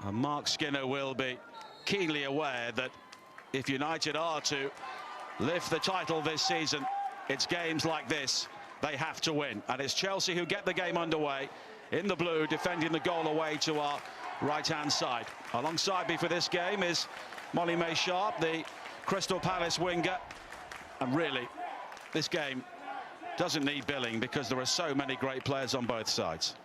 And Mark Skinner will be keenly aware that if United are to lift the title this season, it's games like this they have to win. And it's Chelsea who get the game underway in the blue, defending the goal away to our right-hand side. Alongside me for this game is Molly May-Sharp, the Crystal Palace winger. And really, this game doesn't need billing because there are so many great players on both sides.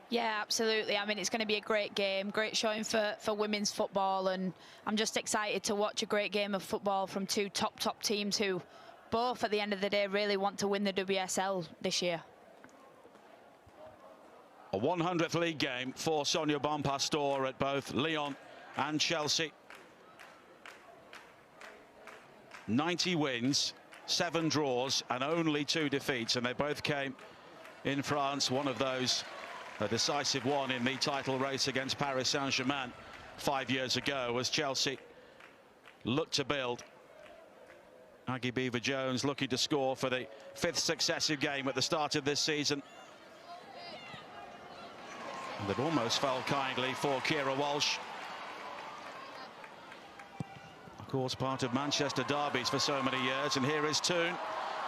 Yeah, absolutely. I mean, it's going to be a great game, great showing for women's football, and I'm just excited to watch a great game of football from two top teams who both, at the end of the day, really want to win the WSL this year. A 100th league game for Sonia Bonpastor at both Lyon and Chelsea. 90 wins, 7 draws and only 2 defeats, and they both came in France. One of those a decisive one in the title race against Paris Saint-Germain 5 years ago, as Chelsea looked to build. Aggie Beever-Jones looking to score for the 5th successive game at the start of this season. And it almost fell kindly for Keira Walsh. Of course, part of Manchester derbies for so many years. And here is Toon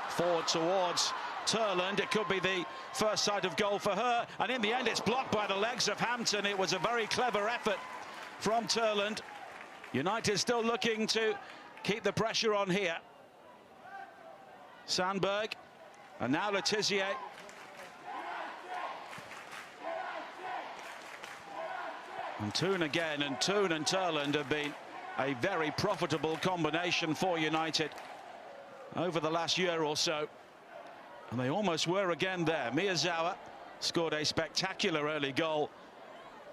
forward towards Turland. It could be the first sight of goal for her, and in the end it's blocked by the legs of Hampton. It was a very clever effort from Turland. United still looking to keep the pressure on here. Sandberg, and now Letizier. And Toon again, and Toon and Turland have been a very profitable combination for United over the last year or so. And they almost were again there. Miyazawa scored a spectacular early goal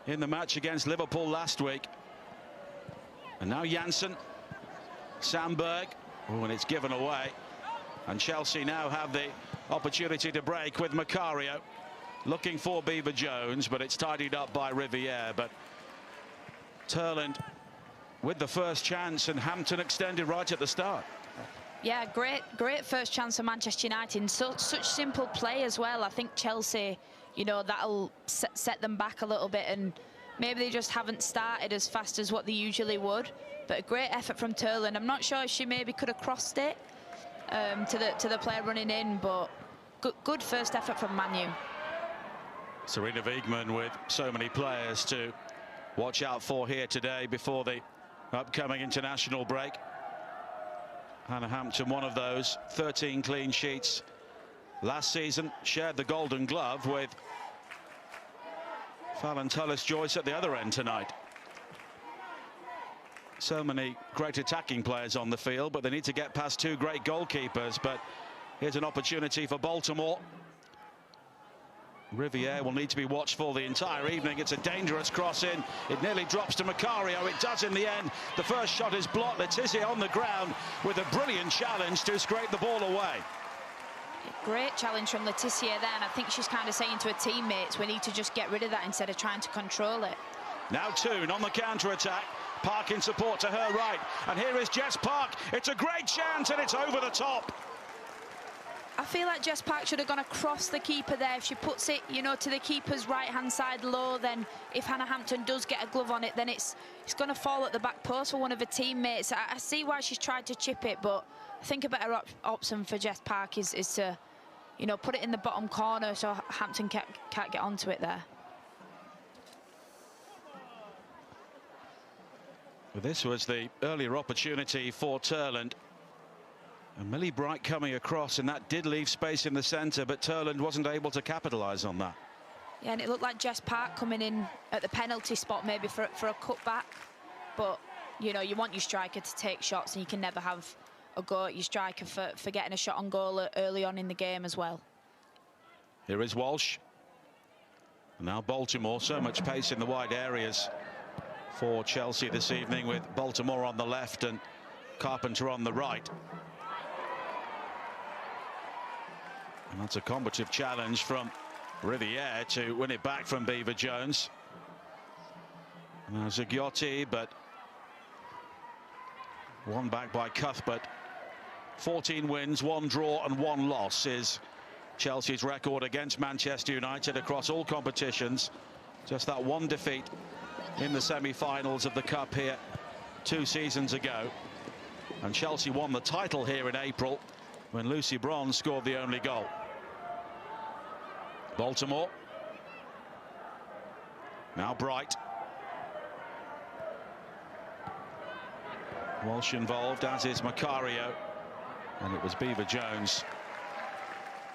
in the match against Liverpool last week. And now Janssen, Sandberg, oh, and it's given away. And Chelsea now have the opportunity to break with Macario looking for Beever-Jones, but it's tidied up by Riviere. But Turland with the first chance, and Hampton extended right at the start. Yeah, great first chance for Manchester United. Such simple play as well. I think Chelsea, you know, that'll set them back a little bit, and maybe they just haven't started as fast as what they usually would. But a great effort from Turland. I'm not sure if she maybe could have crossed it to the player running in, but good first effort from Manu. Serena Wiegmann with so many players to watch out for here today before the upcoming international break. Hannah Hampton, one of those, 13 clean sheets last season, shared the Golden Glove with Fallon Tullis-Joyce at the other end tonight. So many great attacking players on the field, but they need to get past 2 great goalkeepers. But here's an opportunity for Baltimore. Riviere will need to be watchful the entire evening. It's a dangerous cross in. It nearly drops to Macario. It does in the end. The first shot is blocked. Letizier on the ground with a brilliant challenge to scrape the ball away. Great challenge from Letizier then. I think she's kind of saying to her teammates, we need to just get rid of that instead of trying to control it. Now Toon on the counter-attack. Park in support to her right. And here is Jess Park. It's a great chance, and it's over the top. I feel like Jess Park should have gone across the keeper there. If she puts it, you know, to the keeper's right-hand side low, then if Hannah Hampton does get a glove on it, then it's going to fall at the back post for one of her teammates. I see why she's tried to chip it, but I think a better option for Jess Park is to, you know, put it in the bottom corner so Hampton can't get onto it there. Well, this was the earlier opportunity for Turland. And Millie Bright coming across, and that did leave space in the centre, but Turland wasn't able to capitalise on that. Yeah, and it looked like Jess Park coming in at the penalty spot maybe for a cutback. But, you know, you want your striker to take shots, and you can never have a go at your striker for getting a shot on goal early on in the game as well. Here is Walsh. Now Baltimore, so much pace in the wide areas for Chelsea this evening, with Baltimore on the left and Carpenter on the right. And that's a combative challenge from Riviere to win it back from Beever-Jones. Now Zagiotti, but won back by Cuthbert. 14 wins, 1 draw and 1 loss is Chelsea's record against Manchester United across all competitions. Just that 1 defeat in the semi-finals of the Cup here 2 seasons ago. And Chelsea won the title here in April when Lucy Bronze scored the only goal. Baltimore. Now Bright. Walsh involved, as is Macario. And it was Beever-Jones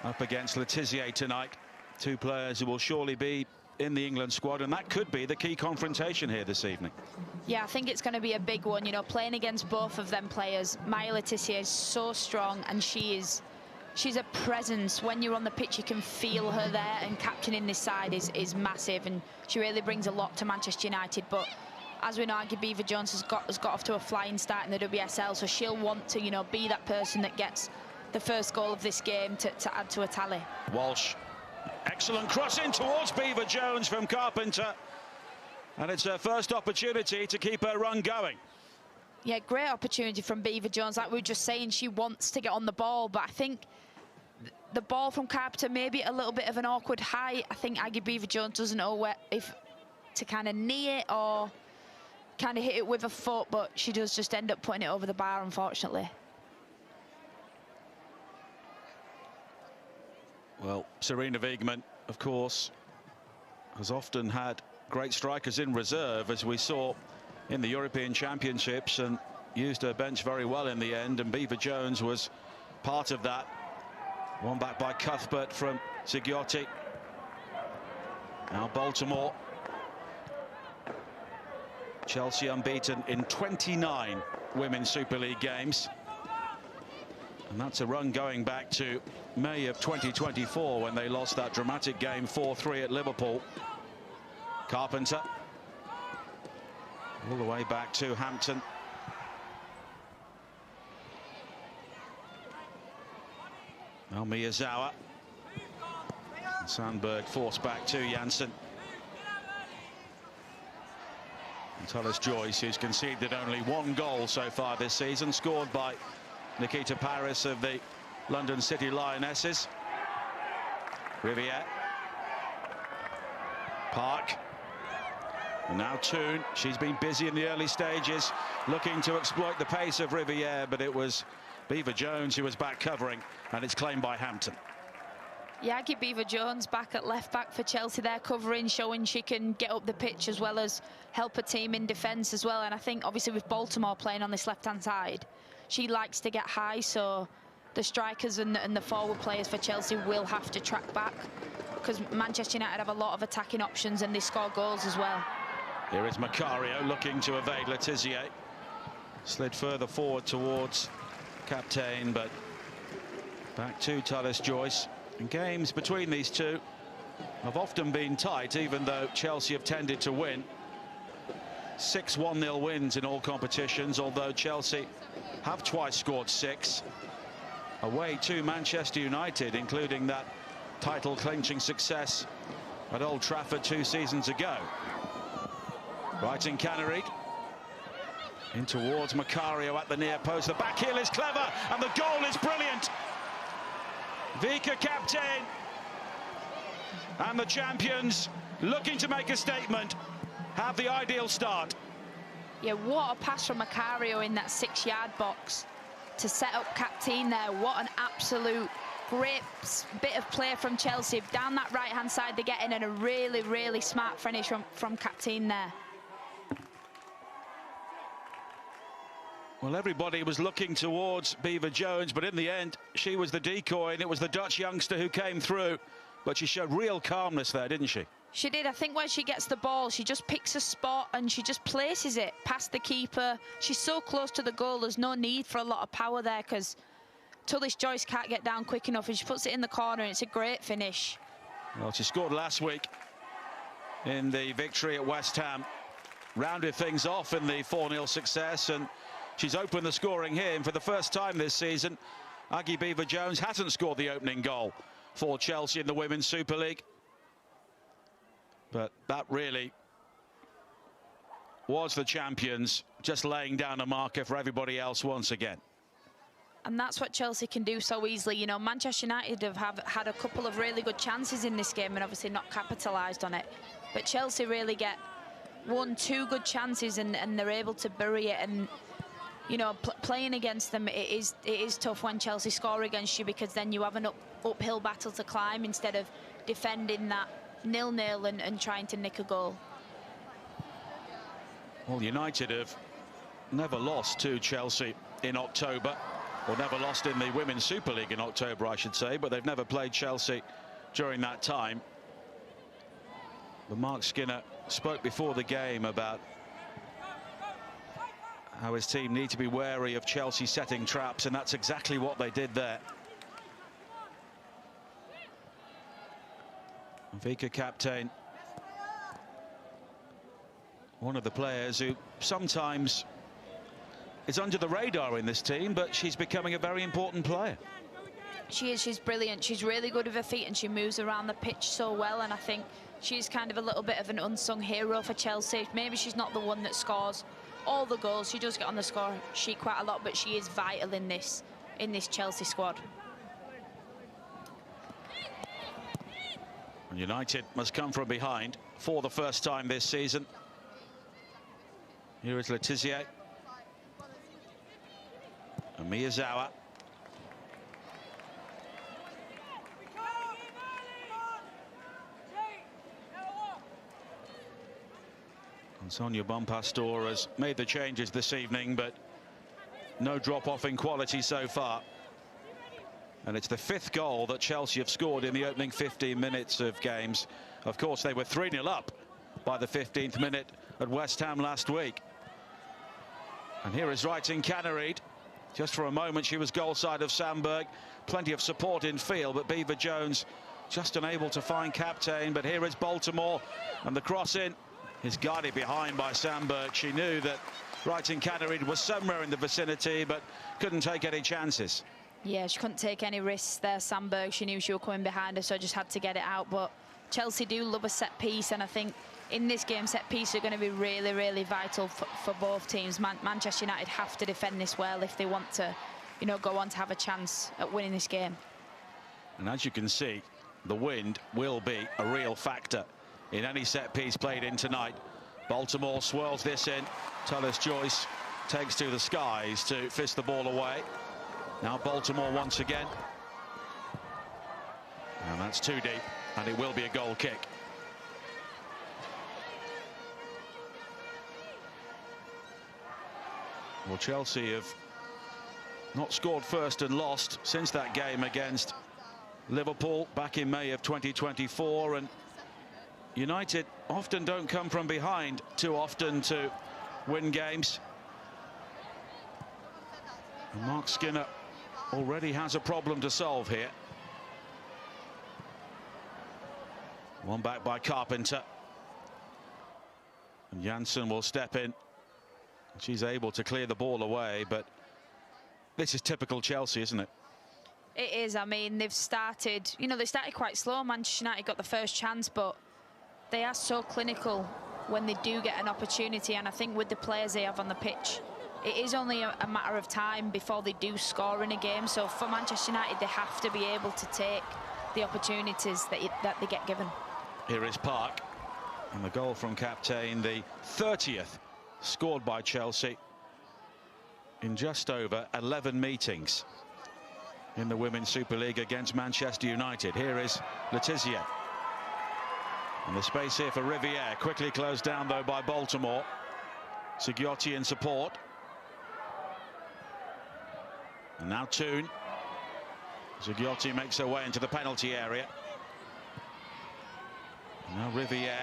up against Letizier tonight. 2 players who will surely be in the England squad, and that could be the key confrontation here this evening. Yeah, I think it's going to be a big one, you know, playing against both of them players. Maya Letizier is so strong, and she's a presence. When you're on the pitch, you can feel her there, and captaining this side is massive, and she really brings a lot to Manchester United. But as we know, Aggie Beever-Jones has got off to a flying start in the WSL, so she'll want to, you know, be that person that gets the first goal of this game to add to a tally. Walsh, excellent crossing towards Beever-Jones from Carpenter, and it's her first opportunity to keep her run going. Yeah, great opportunity from Beever-Jones. Like we were just saying, she wants to get on the ball, but I think the ball from Carpenter maybe a little bit of an awkward height. I think Aggie Beever-Jones doesn't know where, if to kind of knee it or kind of hit it with a foot, but she does just end up putting it over the bar, unfortunately. Well, Serena Wiegmann, of course, has often had great strikers in reserve, as we saw in the European Championships, and used her bench very well in the end, and Beever-Jones was part of that. One back by Cuthbert from Zigiotti. Now Baltimore. Chelsea unbeaten in 29 Women's Super League games. And that's a run going back to May of 2024 when they lost that dramatic game 4-3 at Liverpool. Carpenter. All the way back to Hampton. Now Miyazawa. Sandberg forced back to Janssen. And Tullis Joyce, who's conceded only 1 goal so far this season, scored by Nikita Paris of the London City Lionesses. Riviere. Park. And now Toon. She's been busy in the early stages, looking to exploit the pace of Riviere, but it was Beever-Jones who was back covering, and it's claimed by Hampton. Yeah, Aggie Beever-Jones back at left back for Chelsea there, covering, showing she can get up the pitch as well as help her team in defence as well. And I think obviously with Baltimore playing on this left-hand side, she likes to get high, so the strikers and the forward players for Chelsea will have to track back, because Manchester United have a lot of attacking options and they score goals as well. Here is Macario looking to evade Letizier. Slid further forward towards Captain, but back to Tullis Joyce. And games between these two have often been tight, even though Chelsea have tended to win. 6 1-0 wins in all competitions, although Chelsea have twice scored 6 away to Manchester United, including that title clinching success at Old Trafford 2 seasons ago. Right in Canary. In towards Macario at the near post. The back heel is clever, and the goal is brilliant. Vika Captain and the champions, looking to make a statement, have the ideal start. Yeah, what a pass from Macario in that 6-yard box to set up Captain there. What an absolute great bit of play from Chelsea. Down that right-hand side they get in, and a really, really smart finish from Captain there. Well, everybody was looking towards Beever-Jones, but in the end, she was the decoy, and it was the Dutch youngster who came through. But she showed real calmness there, didn't she? She did. I think when she gets the ball, she just picks a spot and she just places it past the keeper. She's so close to the goal, there's no need for a lot of power there, because Tullis Joyce can't get down quick enough, and she puts it in the corner, and it's a great finish. Well, she scored last week in the victory at West Ham. Rounded things off in the 4-0 success, and she's opened the scoring here, and for the first time this season, Aggie Beever-Jones hasn't scored the opening goal for Chelsea in the Women's Super League. But that really was the champions just laying down a marker for everybody else once again. And that's what Chelsea can do so easily. You know, Manchester United have had a couple of really good chances in this game and obviously not capitalised on it. But Chelsea really get 2 good chances and they're able to bury it. And you know, playing against them, it is tough when Chelsea score against you, because then you have an uphill battle to climb instead of defending that 0-0 and trying to nick a goal. Well, United have never lost to Chelsea in October, or never lost in the Women's Super League in October, I should say, but they've never played Chelsea during that time. But Mark Skinner spoke before the game about how his team need to be wary of Chelsea setting traps, and that's exactly what they did there. Vika Kapteyn, one of the players who sometimes is under the radar in this team, but she's becoming a very important player. She is. She's brilliant. She's really good with her feet and she moves around the pitch so well, and I think she's kind of a little bit of an unsung hero for Chelsea. Maybe she's not the one that scores all the goals. She does get on the score sheet quite a lot, but she is vital in this Chelsea squad. And United must come from behind for the first time this season. Here is Letizia. And Miyazawa. And Sonia Bonpastor has made the changes this evening, but no drop-off in quality so far. And it's the 5th goal that Chelsea have scored in the opening 15 minutes of games. Of course, they were 3-0 up by the 15th minute at West Ham last week. And here is Wrighting Cannereed. Just for a moment, she was goal side of Sandberg. Plenty of support in field, but Beaver Jones just unable to find Kapteyn. But here is Baltimore, and the cross in is guarded behind by Sandberg. She knew that Wrighting Cannereed was somewhere in the vicinity, but couldn't take any chances. Yeah, she couldn't take any risks there, Sandberg. She knew she was coming behind her, so just had to get it out. But Chelsea do love a set piece, and I think in this game, set pieces are going to be really, really vital for both teams. Manchester United have to defend this well if they want to, you know, go on to have a chance at winning this game. And as you can see, the wind will be a real factor in any set piece played in tonight. Baltimore swirls this in. Tullis Joyce takes to the skies to fist the ball away. Now Baltimore once again. And that's too deep, and it will be a goal kick. Well, Chelsea have not scored first and lost since that game against Liverpool back in May of 2024, and United often don't come from behind too often to win games. And Mark Skinner already has a problem to solve here. One back by Carpenter. And Janssen will step in. She's able to clear the ball away, but this is typical Chelsea, isn't it? It is. I mean, they've started, you know, they started quite slow. Manchester United got the first chance, but they are so clinical when they do get an opportunity, and I think with the players they have on the pitch, it is only a matter of time before they do score in a game. So for Manchester United, they have to be able to take the opportunities that they get given. Here is Park, and the goal from Kapteyn, the 30th scored by Chelsea in just over 11 meetings in the Women's Super League against Manchester United. Here is Letizia. And the space here for Riviere, quickly closed down though by Baltimore. Sigiotti in support. And now Toon. Sigiotti makes her way into the penalty area. Now Riviere.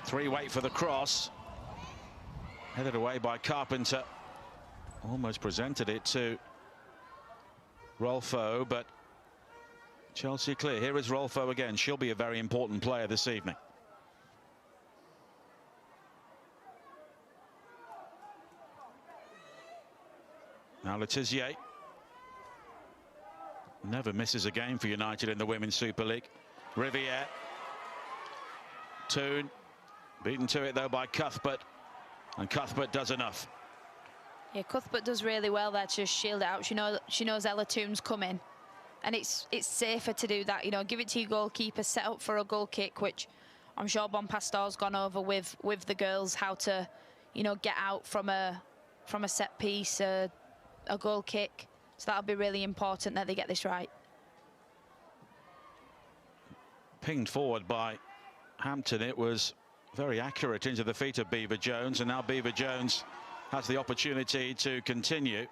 3 wait for the cross. Headed away by Carpenter. Almost presented it to Rolfo, but Chelsea clear. Here is Rolfo again. She'll be a very important player this evening. Now Letizia. Never misses a game for United in the Women's Super League. Riviere. Toon. Beaten to it though by Cuthbert. And Cuthbert does enough. Yeah, Cuthbert does really well there to just shield it out. She knows Ella Toon's coming, and it's safer to do that. You know, give it to your goalkeeper, set up for a goal kick, which I'm sure Bonpastor's gone over with the girls how to, you know, get out from a set piece, a goal kick. So that'll be really important that they get this right. Pinged forward by Hampton. It was very accurate into the feet of Beever-Jones, and now Beever-Jones has the opportunity to continue.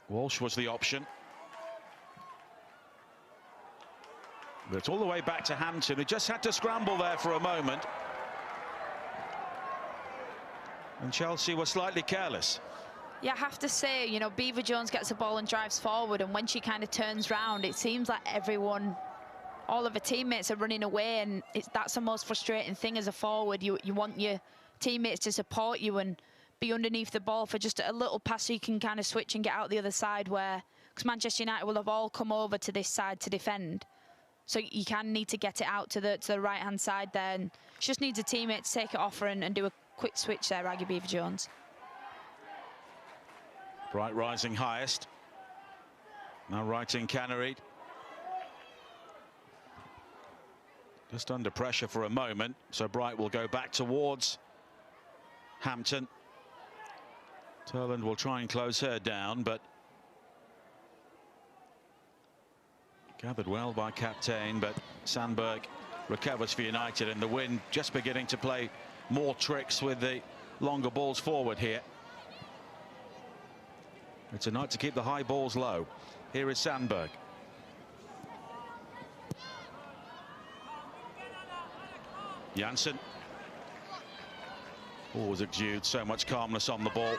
Walsh was the option. But it's all the way back to Hampton, who just had to scramble there for a moment. And Chelsea were slightly careless. Yeah, I have to say, you know, Beever-Jones gets the ball and drives forward, and when she kind of turns round, it seems like everyone, all of her teammates are running away, and that's the most frustrating thing as a forward. You want your teammates to support you and be underneath the ball for just a little pass so you can kind of switch and get out the other side, where, because Manchester United will have all come over to this side to defend. So you kind of need to get it out to the right-hand side there, and she just needs a teammate to take it off her and do a quick switch there, Aggie Beever-Jones. Bright rising highest. Now Wrighting Cannery. Just under pressure for a moment, so Bright will go back towards Hampton. Turland will try and close her down, but gathered well by Captain, but Sandberg recovers for United, and the wind just beginning to play more tricks with the longer balls forward here. It's a night to keep the high balls low. Here is Sandberg. Janssen always exudes so much calmness on the ball.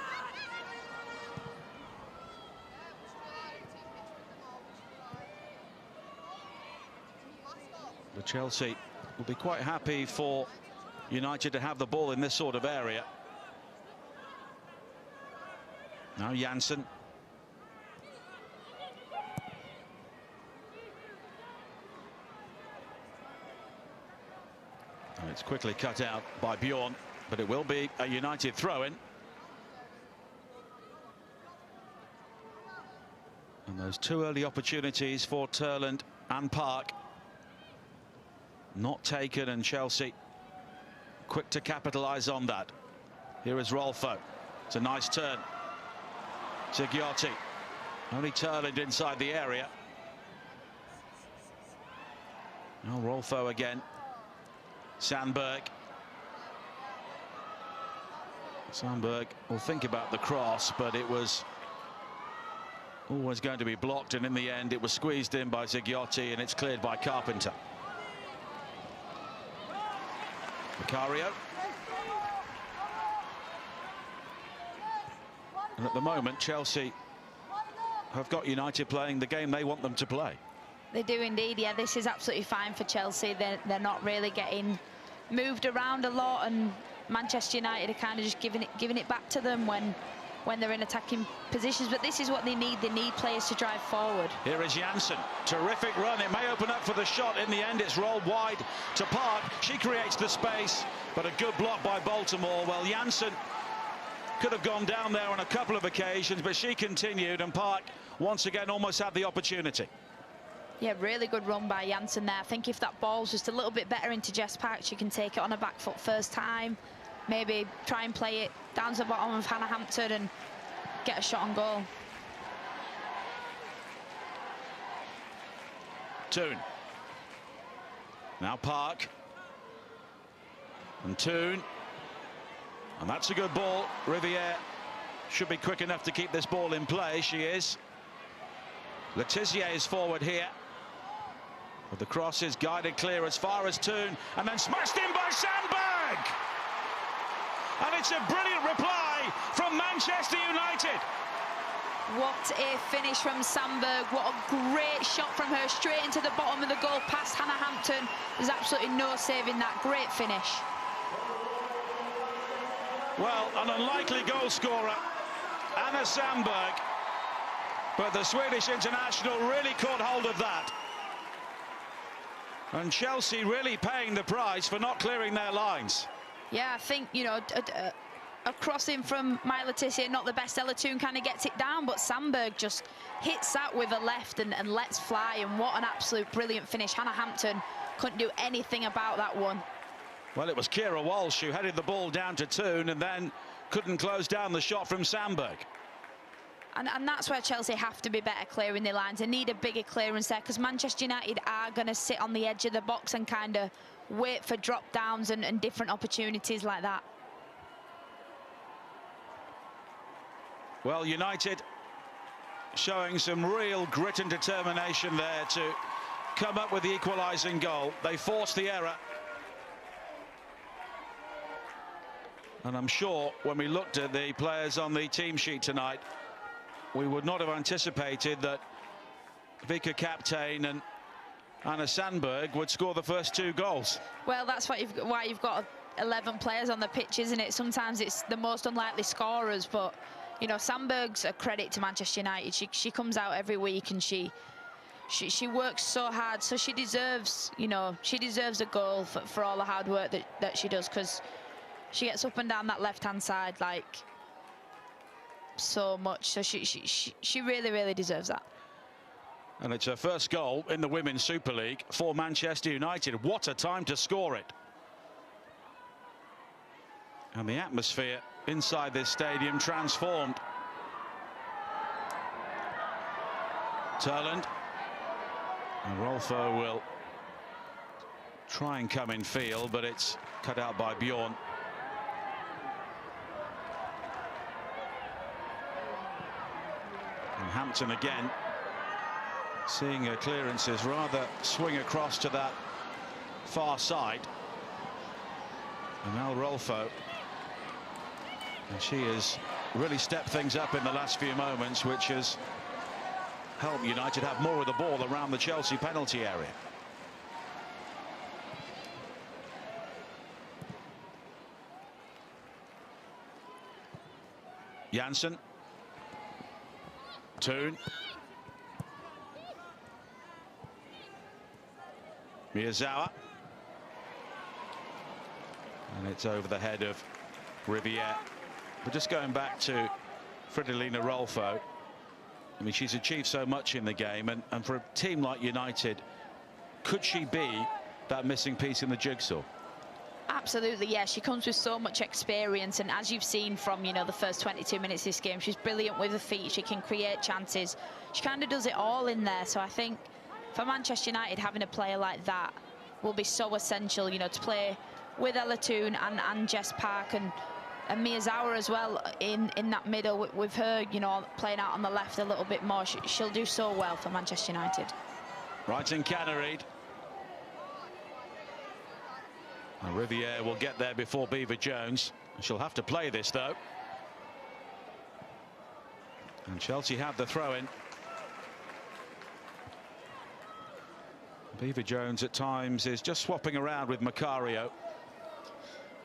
The Chelsea will be quite happy for United to have the ball in this sort of area. Now Janssen. And it's quickly cut out by Bjorn, but it will be a United throw-in. And those two early opportunities for Turland and Park not taken, and Chelsea quick to capitalise on that. Here is Rolfo. It's a nice turn. Zigiotti. Only Turland inside the area. Now Rolfo again. Sandberg. Sandberg will think about the cross, but it was always going to be blocked, and in the end it was squeezed in by Zigiotti, and it's cleared by Carpenter. Vicario. And at the moment Chelsea have got United playing the game they want them to play. They do indeed. Yeah, this is absolutely fine for Chelsea. They're not really getting moved around a lot, and Manchester United are kind of just giving it back to them when they're in attacking positions. But this is what they need. They need players to drive forward. Here is Janssen. Terrific run. It may open up for the shot. In the end, it's rolled wide to Park. She creates the space, but a good block by Baltimore. Well, Janssen could have gone down there on a couple of occasions, but she continued, and Park once again almost had the opportunity. Yeah, really good run by Janssen there. I think if that ball's just a little bit better into Jess Park, she can take it on her back foot first time. Maybe try and play it down to the bottom of Hannah Hampton and get a shot on goal. Toon. Now Park. And Toon. And that's a good ball. Riviere should be quick enough to keep this ball in play. She is. Letizier is forward here. But the cross is guided clear as far as Toon, and then smashed in by Sandberg. And it's a brilliant reply from Manchester United. What a finish from Sandberg. What a great shot from her, straight into the bottom of the goal past Hannah Hampton. There's absolutely no saving that. Great finish. Well, an unlikely goal scorer, Anna Sandberg, but the Swedish international really caught hold of that. And Chelsea really paying the price for not clearing their lines. Yeah, I think, you know, a crossing from My Letitia, not the best. Ella Toone kind of gets it down, but Sandberg just hits that with a left and lets fly. And what an absolute brilliant finish. Hannah Hampton couldn't do anything about that one. Well, it was Kira Walsh who headed the ball down to Toone and then couldn't close down the shot from Sandberg. And that's where Chelsea have to be better clearing their lines. They need a bigger clearance there, because Manchester United are going to sit on the edge of the box and kind of wait for drop downs and different opportunities like that. Well, United showing some real grit and determination there to come up with the equalising goal. They forced the error. And I'm sure when we looked at the players on the team sheet tonight, we would not have anticipated that Vika Kaptein and Anna Sandberg would score the first 2 goals. Well, that's why you've got 11 players on the pitch, isn't it? Sometimes it's the most unlikely scorers, but you know, Sandberg's a credit to Manchester United. She comes out every week and she works so hard, so she deserves, you know, she deserves a goal for all the hard work that she does, because she gets up and down that left-hand side like so much. So she really deserves that. And it's her first goal in the Women's Super League for Manchester United. What a time to score it. And the atmosphere inside this stadium transformed. Turland. And Rolfo will try and come in field, but it's cut out by Bjorn. And Hampton again, seeing her clearances rather swing across to that far side. And now Rolfo. And she has really stepped things up in the last few moments, which has helped United have more of the ball around the Chelsea penalty area. Janssen. Toone. Miyazawa. And it's over the head of Riviere. But just going back to Fridolina Rolfo, I mean, she's achieved so much in the game, and for a team like United, could she be that missing piece in the jigsaw? Absolutely, yeah. She comes with so much experience, and as you've seen from, you know, the first 22 minutes of this game, she's brilliant with her feet. She can create chances. She kind of does it all in there. So I think for Manchester United, having a player like that will be so essential, you know, to play with Ella Toone and Jess Park and Miyazawa as well in that middle with her, you know, playing out on the left a little bit more. She'll do so well for Manchester United. Right in Cannereid. And Riviere will get there before Beaver Jones. She'll have to play this though. And Chelsea have the throw-in. Beaver Jones at times is just swapping around with Macario.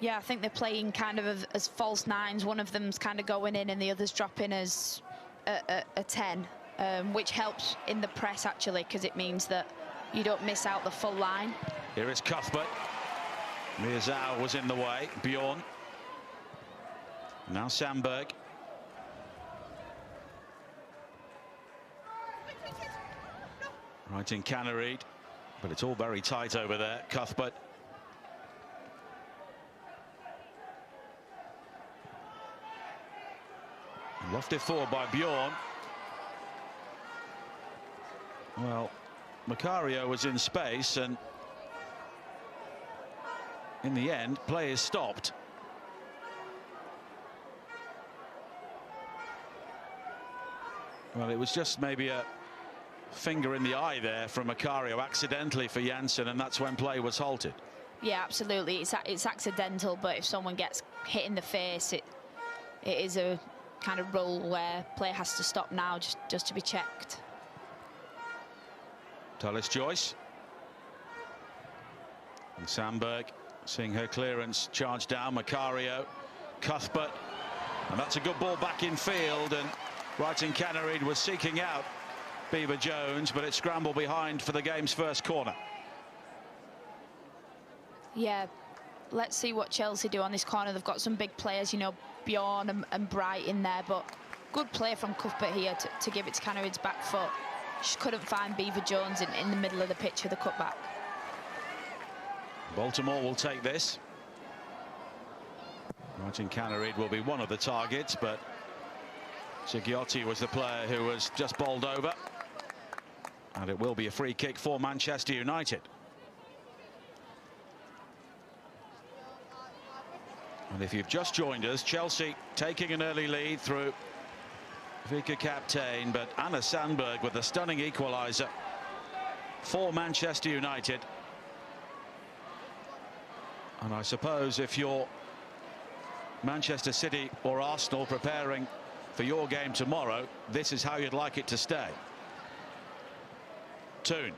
Yeah, I think they're playing kind of as false nines. One of them's kind of going in and the other's dropping as a 10, which helps in the press actually, because it means that you don't miss out the full line. Here is Cuthbert. Miyazawa was in the way. Bjorn. Now Sandberg. Right in Cannereid, but it's all very tight over there. Cuthbert. Lofted forward by Bjorn. Well, Macario was in space, and in the end, play is stopped. Well, it was just maybe a finger in the eye there from Macario accidentally for Janssen, and that's when play was halted. Yeah, absolutely. It's accidental, but if someone gets hit in the face, it is a kind of rule where play has to stop now just to be checked. Tullis Joyce. And Sandberg seeing her clearance charge down. Macario, Cuthbert, and that's a good ball back in field, and right in Cannereid was seeking out Beaver Jones, but it scrambled behind for the game's first corner. Yeah, let's see what Chelsea do on this corner. They've got some big players, you know, Bjorn and Bright in there, but good play from Cuthbert here to give it to Canarid's back foot. Just couldn't find Beaver Jones in the middle of the pitch for the cutback. Baltimore will take this. Martin Canarid will be one of the targets, but Zigiotti was the player who was just bowled over. And it will be a free kick for Manchester United. And if you've just joined us, Chelsea taking an early lead through Vika Captain, but Anna Sandberg with a stunning equaliser for Manchester United. And I suppose if you're Manchester City or Arsenal preparing for your game tomorrow, this is how you'd like it to stay. Toon.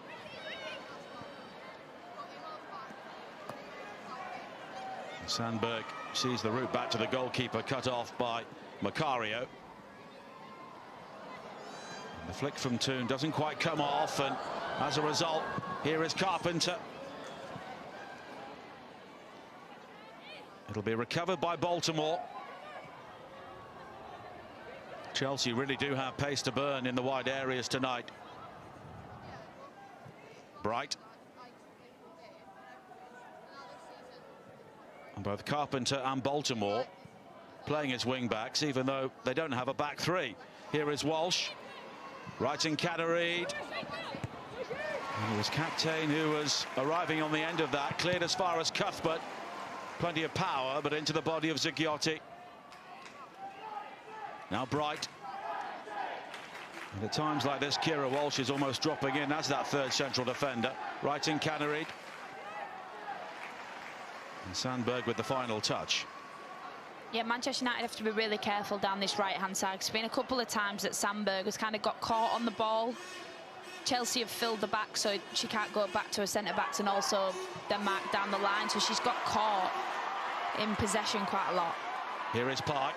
Sandberg sees the route back to the goalkeeper, cut off by Macario. The flick from Toon doesn't quite come off, and as a result, here is Carpenter. It'll be recovered by Baltimore. Chelsea really do have pace to burn in the wide areas tonight. Bright. And both Carpenter and Baltimore playing as wing backs, even though they don't have a back three. Here is Walsh. Right in Canarid. And it was Captain who was arriving on the end of that. Cleared as far as Cuthbert. Plenty of power, but into the body of Zigiotti. Now Bright. And at times like this, Kira Walsh is almost dropping in as that third central defender. Right in Canarid. And Sandberg with the final touch. Yeah, Manchester United have to be really careful down this right-hand side. It's been a couple of times that Sandberg has kind of got caught on the ball. Chelsea have filled the back, so she can't go back to her centre-backs, and also Denmark down the line, so she's got caught in possession quite a lot. Here is Park.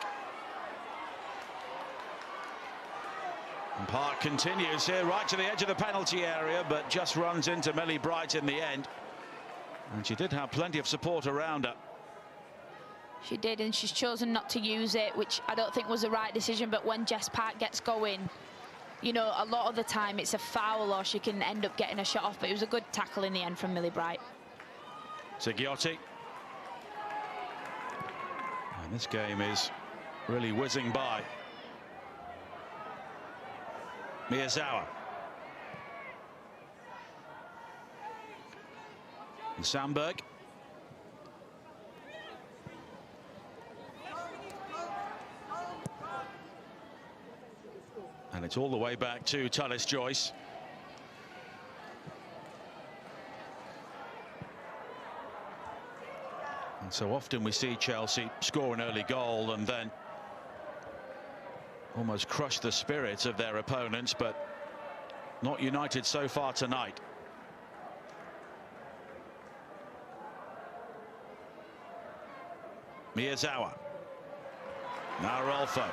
And Park continues here right to the edge of the penalty area, but just runs into Millie Bright in the end. And she did have plenty of support around her. She did, and she's chosen not to use it, which I don't think was the right decision. But when Jess Park gets going, you know, a lot of the time it's a foul or she can end up getting a shot off. But it was a good tackle in the end from Millie Bright. Zigiotti. And this game is really whizzing by. Miyazawa. And Sandberg. And it's all the way back to Tullis Joyce. And so often we see Chelsea score an early goal and then almost crush the spirit of their opponents, but not United so far tonight. Miyazawa. Now Rolfo.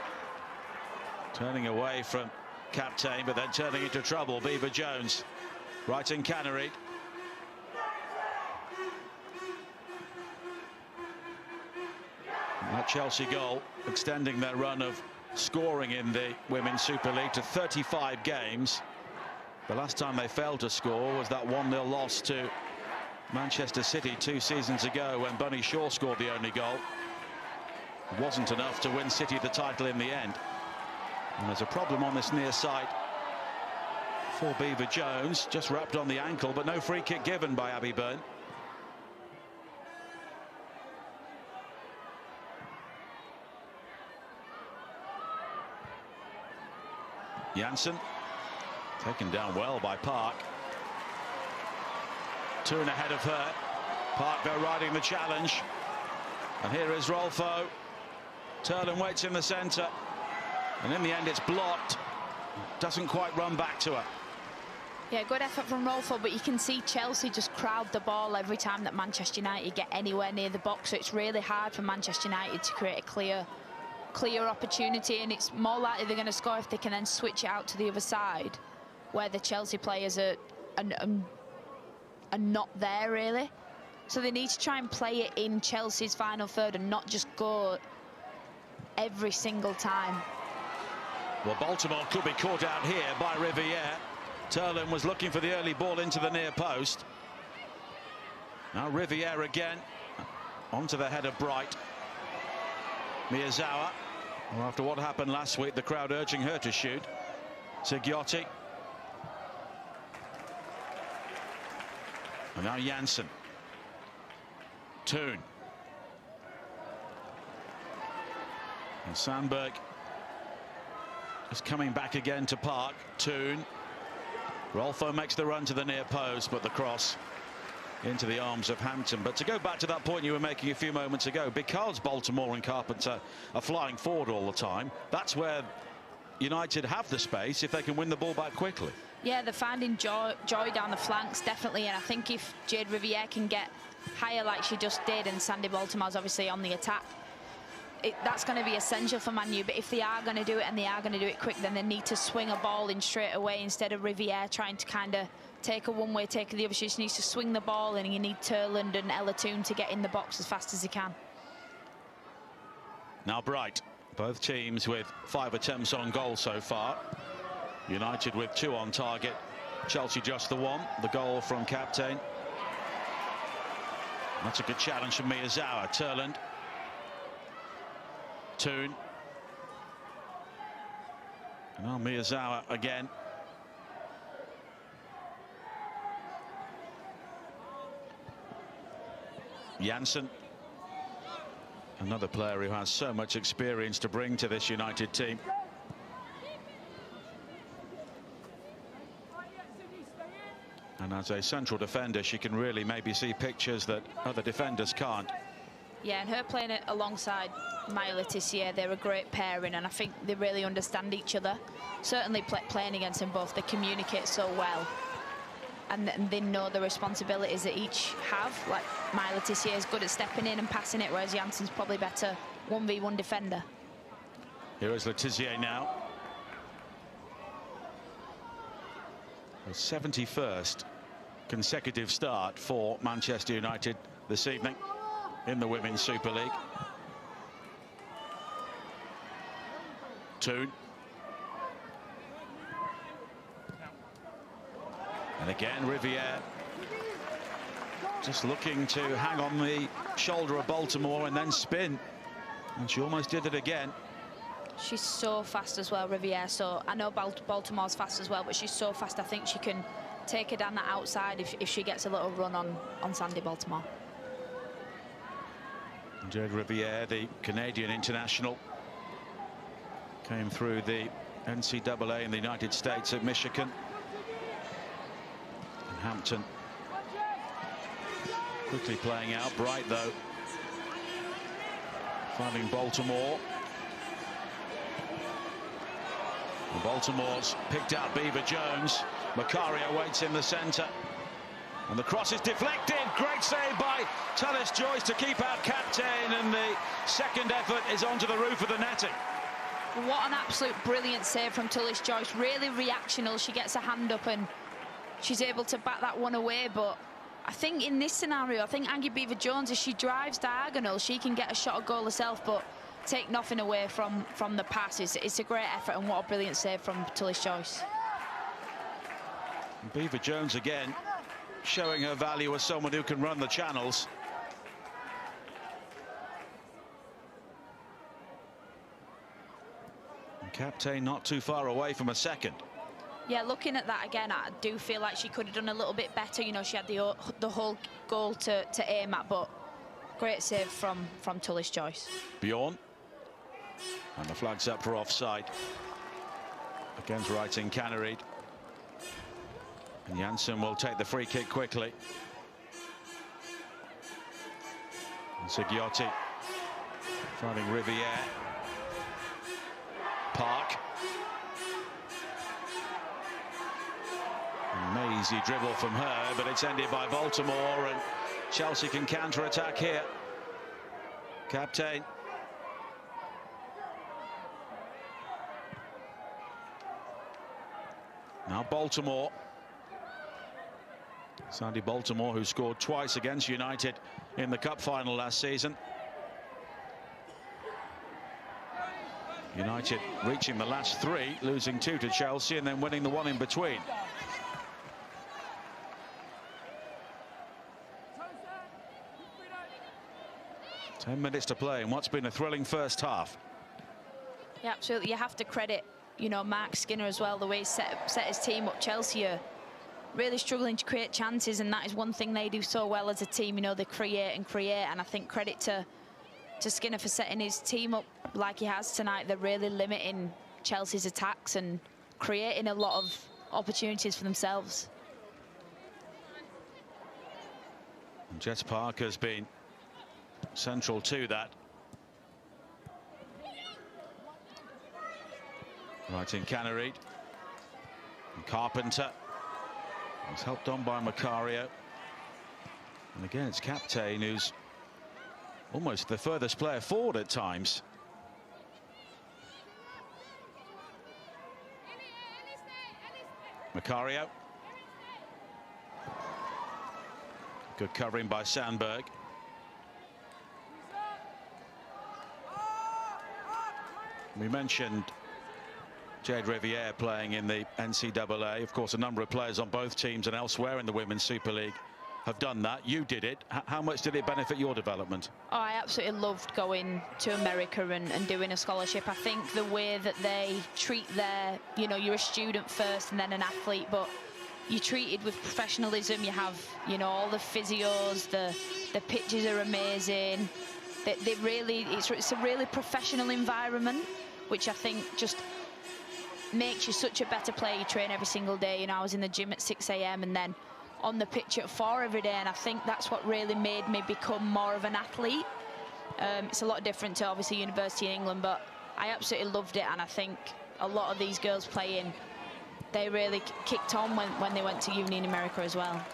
Turning away from Captain, but then turning into trouble. Beaver Jones. Right in Canarid. That Chelsea goal extending their run of scoring in the Women's Super League to 35 games. The last time they failed to score was that 1-0 loss to Manchester City 2 seasons ago when Bunny Shaw scored the only goal. It wasn't enough to win City the title in the end. And there's a problem on this near side for Beaver Jones. Just wrapped on the ankle, but no free kick given by Abby Byrne. Janssen taken down well by Park. Toon ahead of her. Park go riding the challenge. And here is Rolfo. Turlen waits in the centre. And in the end it's blocked. Doesn't quite run back to her. Yeah, good effort from Rolfo, but you can see Chelsea just crowd the ball every time that Manchester United get anywhere near the box. So it's really hard for Manchester United to create a clear opportunity, and it's more likely they're going to score if they can then switch it out to the other side, where the Chelsea players are not there really. So they need to try and play it in Chelsea's final third and not just go every single time. Well, Baltimore could be caught out here by Riviere. Turlin was looking for the early ball into the near post. Now Riviere again. Onto the head of Bright. Miyazawa. Well, after what happened last week, the crowd urging her to shoot. Sigiotti. And now Janssen. Toon. And Sandberg is coming back again to Park. Toon. Rolfo makes the run to the near post, but the cross into the arms of Hampton. But to go back to that point you were making a few moments ago, because Baltimore and Carpenter are flying forward all the time, that's where United have the space if they can win the ball back quickly. Yeah, they're finding joy down the flanks, definitely. And I think if Jade Riviere can get higher like she just did, and Sandy Baltimore's obviously on the attack, that's going to be essential for Man U. But if they are going to do it, and they are going to do it quick, then they need to swing a ball in straight away instead of Riviere trying to kind of take a one-way, take the other. She just needs to swing the ball, and you need Turland and Ella Toon to get in the box as fast as they can. Now Bright. Both teams with 5 attempts on goal so far. United with 2 on target. Chelsea just the 1. The goal from captain. That's a good challenge from Miyazawa. Turland. Toon. Now Miyazawa again. Janssen. Another player who has so much experience to bring to this United team. And as a central defender, she can really maybe see pictures that other defenders can't. Yeah, and her playing it alongside Maya Letitia, they're a great pairing, and I think they really understand each other. Certainly playing against them both, they communicate so well. And they know the responsibilities that each have. Like Maya Letitia is good at stepping in and passing it, whereas Janssen's probably better 1v1 defender. Here is Letitia now. The 71st consecutive start for Manchester United this evening in the Women's Super League. Toon. And again, Riviere just looking to hang on the shoulder of Baltimore and then spin. And she almost did it again. She's so fast as well, Riviere. So I know Baltimore's fast as well, but she's so fast. I think she can take her down the outside if she gets a little run on Sandy Baltimore. Jade Riviere, the Canadian international, came through the NCAA in the United States at Michigan. And Hampton quickly playing out. Bright, though, finding Baltimore. And Baltimore's picked out Beaver Jones. Macario waits in the centre. And the cross is deflected. Great save by Tallis Joyce to keep out captain. And the second effort is onto the roof of the netting. What an absolute brilliant save from Tallis Joyce. Really reactional. She gets her hand up and she's able to back that one away. But I think in this scenario, I think Angie Beaver Jones, if she drives diagonal, she can get a shot at goal herself, but take nothing away from the pass. It's a great effort, and what a brilliant save from Tallis Joyce. Beaver Jones again showing her value as someone who can run the channels. And captain not too far away from a second. Yeah, looking at that again, I do feel like she could have done a little bit better. You know, she had the whole goal to aim at, but great save from Tallis Joyce. Bjorn. And the flag's up for offside against Wrighting Cannereed. And Janssen will take the free kick quickly. And Sigiotti finding Riviere. Park. Mazy dribble from her, but it's ended by Baltimore, and Chelsea can counter-attack here. Captain. Now Baltimore. Sandy Baltimore, who scored twice against United in the cup final last season. United reaching the last 3, losing 2 to Chelsea and then winning the one in between. Ten minutes to play in what's been a thrilling first half. Yeah, absolutely. You have to credit, you know, Mark Skinner as well, the way he set his team up. Chelsea are really struggling to create chances, and that is one thing they do so well as a team. You know, they create and create, and I think credit to Skinner for setting his team up like he has tonight. They're really limiting Chelsea's attacks and creating a lot of opportunities for themselves. Jess Parker's been central to that. Right in Canary. And Carpenter. He's helped on by Macario. And again, it's Captain, who's almost the furthest player forward at times. Macario. Good covering by Sandberg. We mentioned Jade Riviere playing in the NCAA. Of course, a number of players on both teams and elsewhere in the Women's Super League have done that. You did it. How much did it benefit your development? Oh, I absolutely loved going to America and doing a scholarship. I think the way that they treat their, you know, you're a student first and then an athlete, but you're treated with professionalism. You have, you know, all the physios, the pitches are amazing. They really, it's a really professional environment, which I think just makes you such a better player. You train every single day. You know, I was in the gym at 6 a.m. and then on the pitch at 4 every day, and I think that's what really made me become more of an athlete. It's a lot different to obviously university in England, but I absolutely loved it, and I think a lot of these girls playing, they really kicked on when they went to uni in America as well.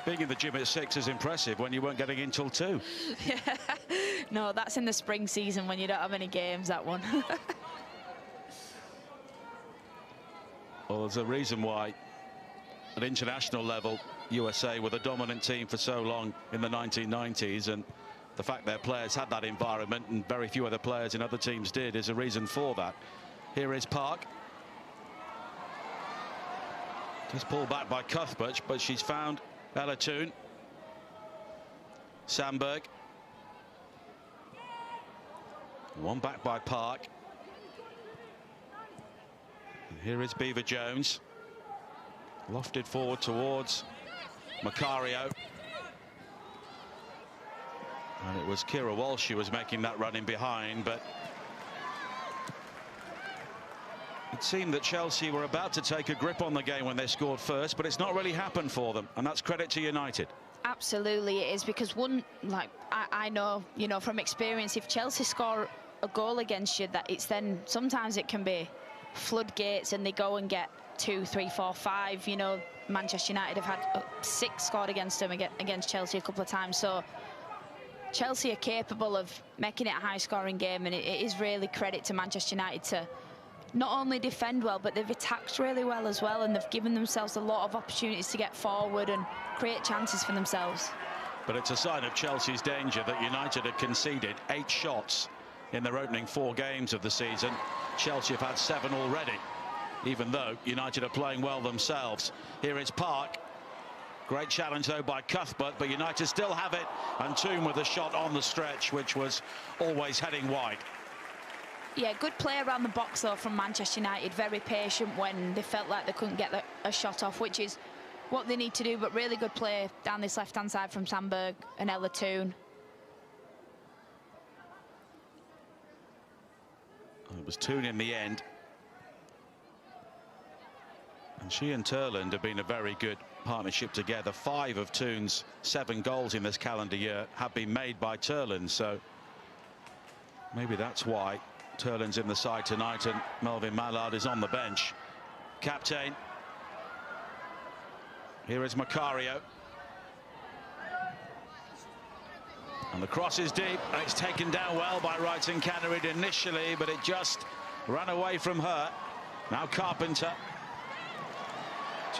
Being in the gym at 6 is impressive when you weren't getting in till 2. Yeah. No, that's in the spring season when you don't have any games, that one. Well, there's a reason why at international level USA were the dominant team for so long in the 1990s, and the fact their players had that environment and very few other players in other teams did is a reason for that. Here is Park. Just pulled back by Cuthbert, but she's found Ella Toon. Sandberg. One back by Park. And here is Beaver Jones. Lofted forward towards Macario. And it was Kira Walsh who was making that run in behind, but it seemed that Chelsea were about to take a grip on the game when they scored first, but it's not really happened for them, and that's credit to United. Absolutely it is, because I know, you know, from experience, if Chelsea score a goal against you, that it's then sometimes it can be floodgates and they go and get 2, 3, 4, 5. You know, Manchester United have had 6 scored against them against Chelsea a couple of times, so Chelsea are capable of making it a high-scoring game, and it is really credit to Manchester United to not only defend well, but they've attacked really well as well, and they've given themselves a lot of opportunities to get forward and create chances for themselves. But it's a sign of Chelsea's danger that United had conceded 8 shots in their opening 4 games of the season. Chelsea have had 7 already, even though United are playing well themselves. Here is Park. Great challenge though by Cuthbert, but United still have it, and Toon with a shot on the stretch, which was always heading wide. Yeah, good play around the box though from Manchester United. Very patient when they felt like they couldn't get a shot off, which is what they need to do, but really good play down this left-hand side from Sandberg and Ella Toon. It was Toon in the end. And she and Turland have been a very good partnership together. 5 of Toon's 7 goals in this calendar year have been made by Turland, so maybe that's why Turland's in the side tonight and Melvin Mallard is on the bench. Captain. Here is Macario. And the cross is deep, and it's taken down well by Wrighton Cannerid initially, but it just ran away from her. Now Carpenter.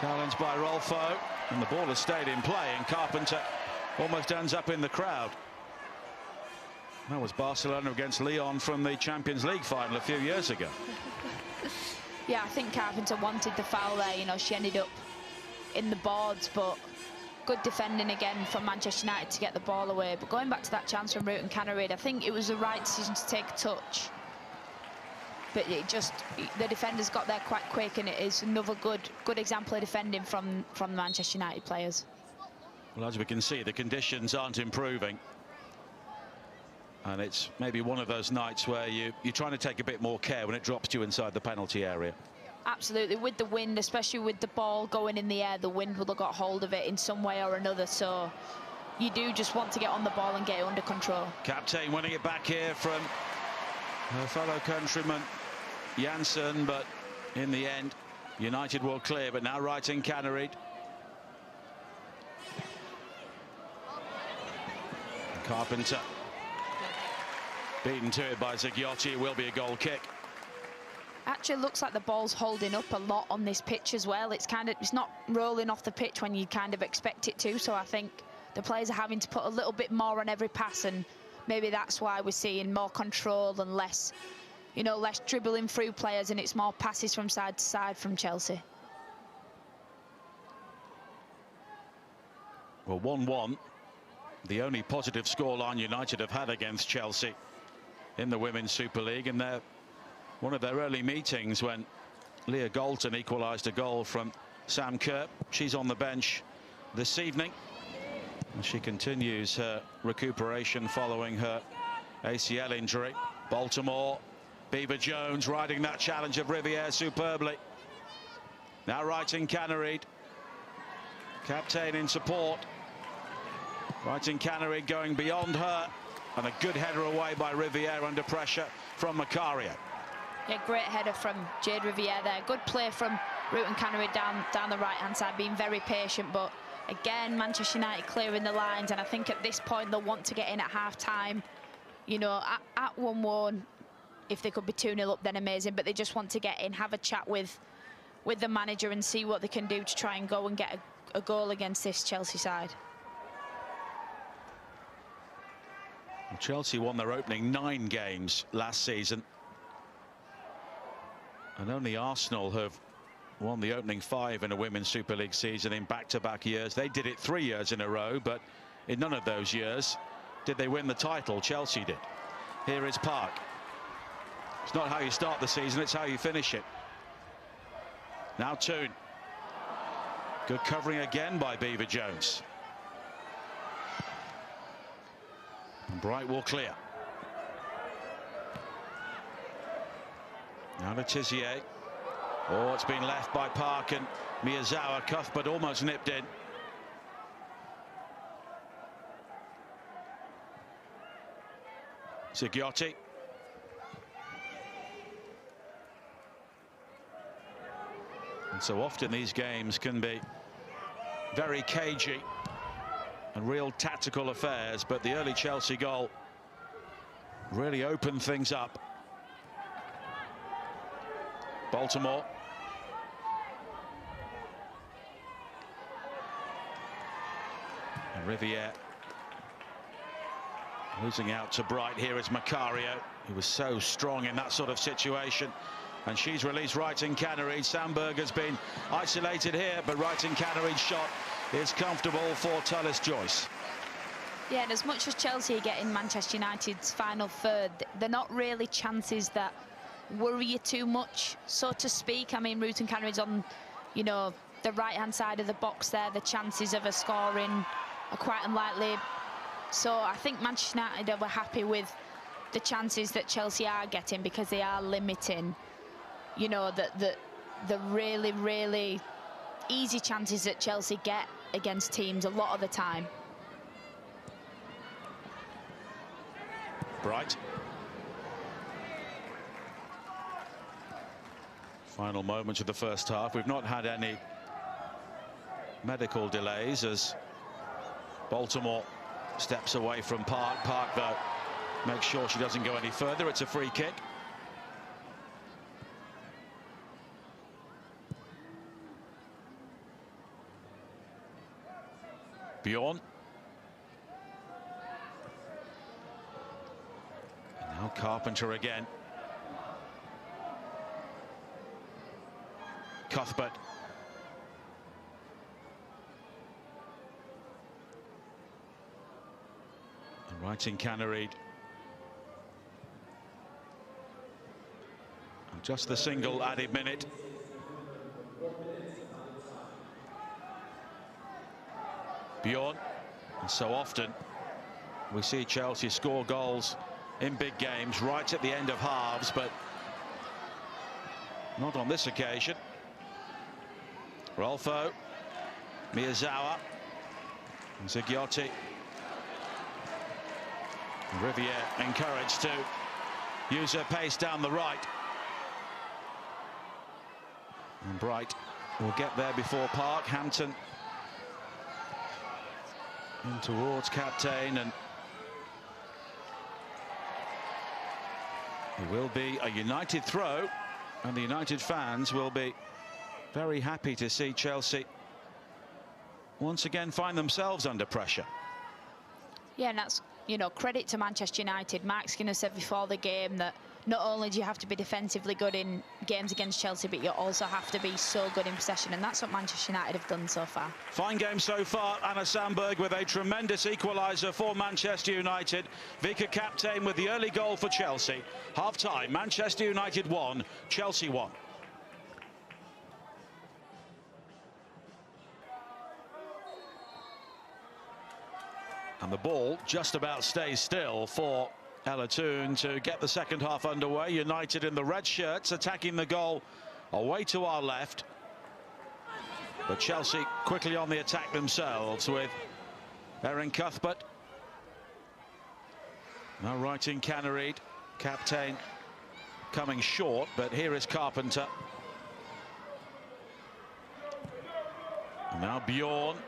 Challenged by Rolfo. And the ball has stayed in play, and Carpenter almost ends up in the crowd. That was Barcelona against Lyon from the Champions League final a few years ago. Yeah, I think Carpenter wanted the foul there. You know, she ended up in the boards, but good defending again from Manchester United to get the ball away. But going back to that chance from Ruth and Cannerid, I think it was the right decision to take a touch. But it just, the defenders got there quite quick, and it is another good example of defending from the Manchester United players. Well, as we can see, the conditions aren't improving. And it's maybe one of those nights where you're trying to take a bit more care when it drops you inside the penalty area. Absolutely, with the wind, especially with the ball going in the air, the wind will have got hold of it in some way or another. So you do just want to get on the ball and get it under control. Captain winning it back here from her fellow countryman Janssen, but in the end, United will clear. But now Writing Cannerid. Carpenter beaten to it by Zagiotti. It will be a goal kick. Actually looks like the ball's holding up a lot on this pitch as well. It's not rolling off the pitch when you kind of expect it to. So I think the players are having to put a little bit more on every pass, and maybe that's why we're seeing more control and less, you know, less dribbling through players, and it's more passes from side to side from Chelsea. Well, 1-1, the only positive scoreline United have had against Chelsea in the Women's Super League, and one of their early meetings when Leah Galton equalised a goal from Sam Kerr. She's on the bench this evening, and she continues her recuperation following her ACL injury. Baltimore, Beever-Jones riding that challenge of Riviere superbly. Now Writing Cannerid, captain in support. Writing Cannerid going beyond her, and a good header away by Riviere under pressure from Macario. Yeah, great header from Jade Riviere there. Good play from Ruth and Cannerid down the right-hand side, being very patient. But again, Manchester United clearing the lines, and I think at this point they'll want to get in at half-time. You know, at 1-1, if they could be 2-0 up, then amazing. But they just want to get in, have a chat with the manager and see what they can do to try and go and get a goal against this Chelsea side. Chelsea won their opening 9 games last season, and only Arsenal have won the opening 5 in a Women's Super League season in back-to-back years. They did it 3 years in a row, but in none of those years did they win the title. Chelsea did. Here is Park. It's not how you start the season, it's how you finish it. Now Toon. Good covering again by Beever-Jones. And Bright will clear. Now to Tizier. Oh, it's been left by Park, and Miyazawa cuffed but almost nipped in. Zagiotti. And so often these games can be very cagey and real tactical affairs, but the early Chelsea goal really opened things up. Baltimore. And Riviere losing out to Bright. Here is Macario, who was so strong in that sort of situation. And she's released Writing Cannerid. Sandberg has been isolated here, but Writing Cannerid's shot is comfortable for Tullis Joyce. Yeah, and as much as Chelsea are getting Manchester United's final third, they're not really chances that worry you too much, so to speak. I mean, Ruth and Cannerid's on, you know, the right-hand side of the box there. The chances of a scoring are quite unlikely. So I think Manchester United were happy with the chances that Chelsea are getting, because they are limiting, you know, the really, really easy chances that Chelsea get against teams a lot of the time. Bright. Final moments of the first half. We've not had any medical delays as Baltimore steps away from Park. Park, though, makes sure she doesn't go any further. It's a free kick. Bjorn. And now Carpenter again. Cuthbert. And right in Cannereed. And just the single added minute. Bjorn. And so often we see Chelsea score goals in big games right at the end of halves, but not on this occasion. Rolfo, Miyazawa, and Zigiotti. Riviere encouraged to use her pace down the right. And Bright will get there before Park. Hampton in towards Captain, and it will be a United throw, and the United fans will be very happy to see Chelsea once again find themselves under pressure. Yeah, and that's, you know, credit to Manchester United. Mark Skinner said before the game that not only do you have to be defensively good in games against Chelsea, but you also have to be so good in possession, and that's what Manchester United have done so far. Fine game so far. Anna Sandberg with a tremendous equaliser for Manchester United. Vika Captain with the early goal for Chelsea. Half-time, Manchester United 1, Chelsea 1. And the ball just about stays still for Ella Toone to get the second half underway. United in the red shirts attacking the goal away to our left. But Chelsea quickly on the attack themselves with Erin Cuthbert. Now right in Cannereed. Captain coming short, but here is Carpenter. And now Bjorn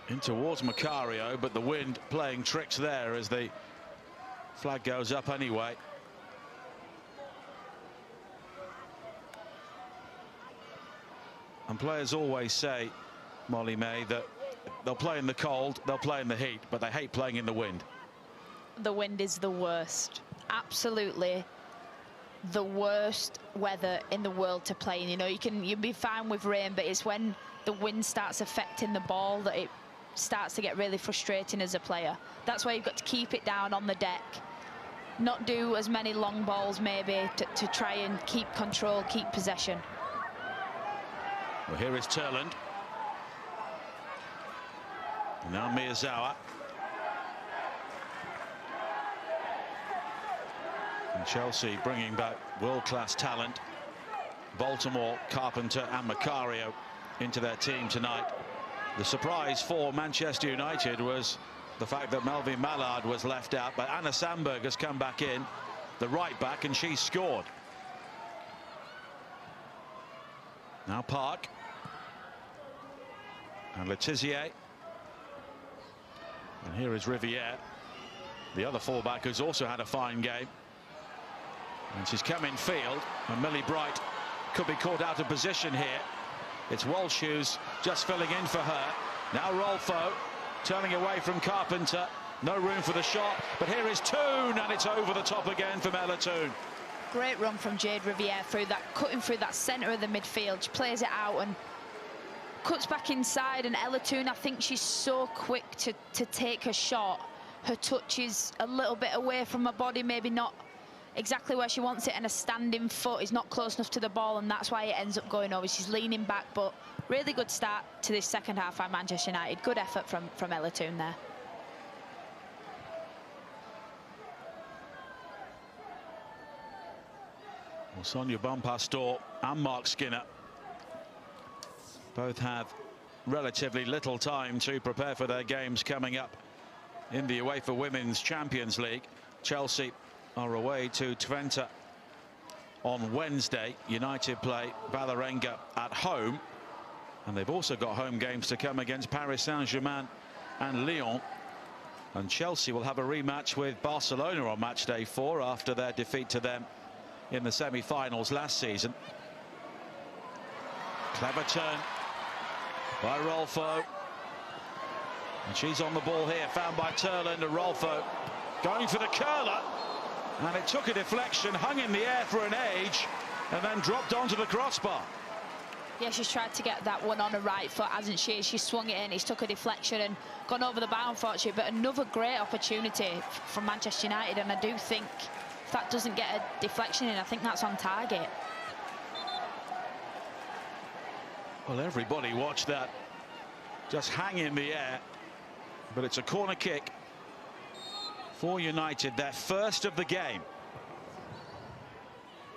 in towards Macario, but the wind playing tricks there as the flag goes up anyway. And players always say, Molly May, that they'll play in the cold, they'll play in the heat, but they hate playing in the wind. The wind is the worst. Absolutely the worst weather in the world to play in. You know, you'd be fine with rain, but it's when the wind starts affecting the ball that it starts to get really frustrating as a player. That's why you've got to keep it down on the deck, not do as many long balls maybe to try and keep control, keep possession. Well, here is Turland. Now Miyazawa. And Chelsea bringing back world-class talent. Baltimore, Carpenter and Macario into their team tonight. The surprise for Manchester United was the fact that Melvin Mallard was left out, but Anna Sandberg has come back in, the right back, and she scored. Now Park. And Letizier. And here is Riviere, the other fullback who's also had a fine game. And she's come in field, and Millie Bright could be caught out of position here. It's Walsh who's just filling in for her. Now Rolfo turning away from Carpenter. No room for the shot, but here is Toone, and it's over the top again from Ella Toone. Great run from Jade Riviere through that, cutting through that centre of the midfield. She plays it out and cuts back inside, and Ella Toone, I think she's so quick to take her shot. Her touch is a little bit away from her body, maybe not exactly where she wants it, and a standing foot is not close enough to the ball, and that's why it ends up going over. She's leaning back, but really good start to this second half by Manchester United. Good effort from Ella Toone there. Well, Sonia Bonpastor and Mark Skinner both have relatively little time to prepare for their games coming up in the UEFA Women's Champions League. Chelsea are away to Twente on Wednesday. United play Vålerenga at home, and they've also got home games to come against Paris Saint-Germain and Lyon. And Chelsea will have a rematch with Barcelona on match day 4 after their defeat to them in the semi-finals last season. Clever turn by Rolfo. And she's on the ball here, found by Turland and Rolfo. Going for the curler. And it took a deflection, hung in the air for an age, and then dropped onto the crossbar. Yeah, she's tried to get that one on her right foot, hasn't she? She swung it in, he's took a deflection and gone over the bar, unfortunately. But another great opportunity from Manchester United, and I do think if that doesn't get a deflection in, I think that's on target. Well, everybody watched that just hang in the air, but it's a corner kick for United, their first of the game.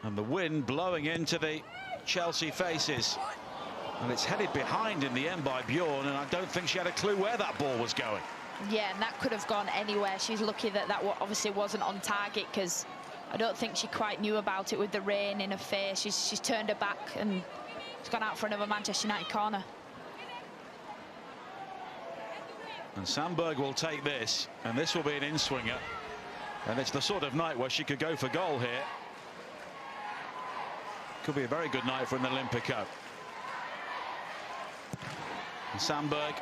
And the wind blowing into the Chelsea faces, and it's headed behind in the end by Bjorn, and I don't think she had a clue where that ball was going. Yeah, and that could have gone anywhere. She's lucky that obviously wasn't on target, because I don't think she quite knew about it with the rain in her face. She's turned her back and it's gone out for another Manchester United corner. And Sandberg will take this, and this will be an in-swinger, and it's the sort of night where she could go for goal here. Could be a very good night for an Olympico. And Sandberg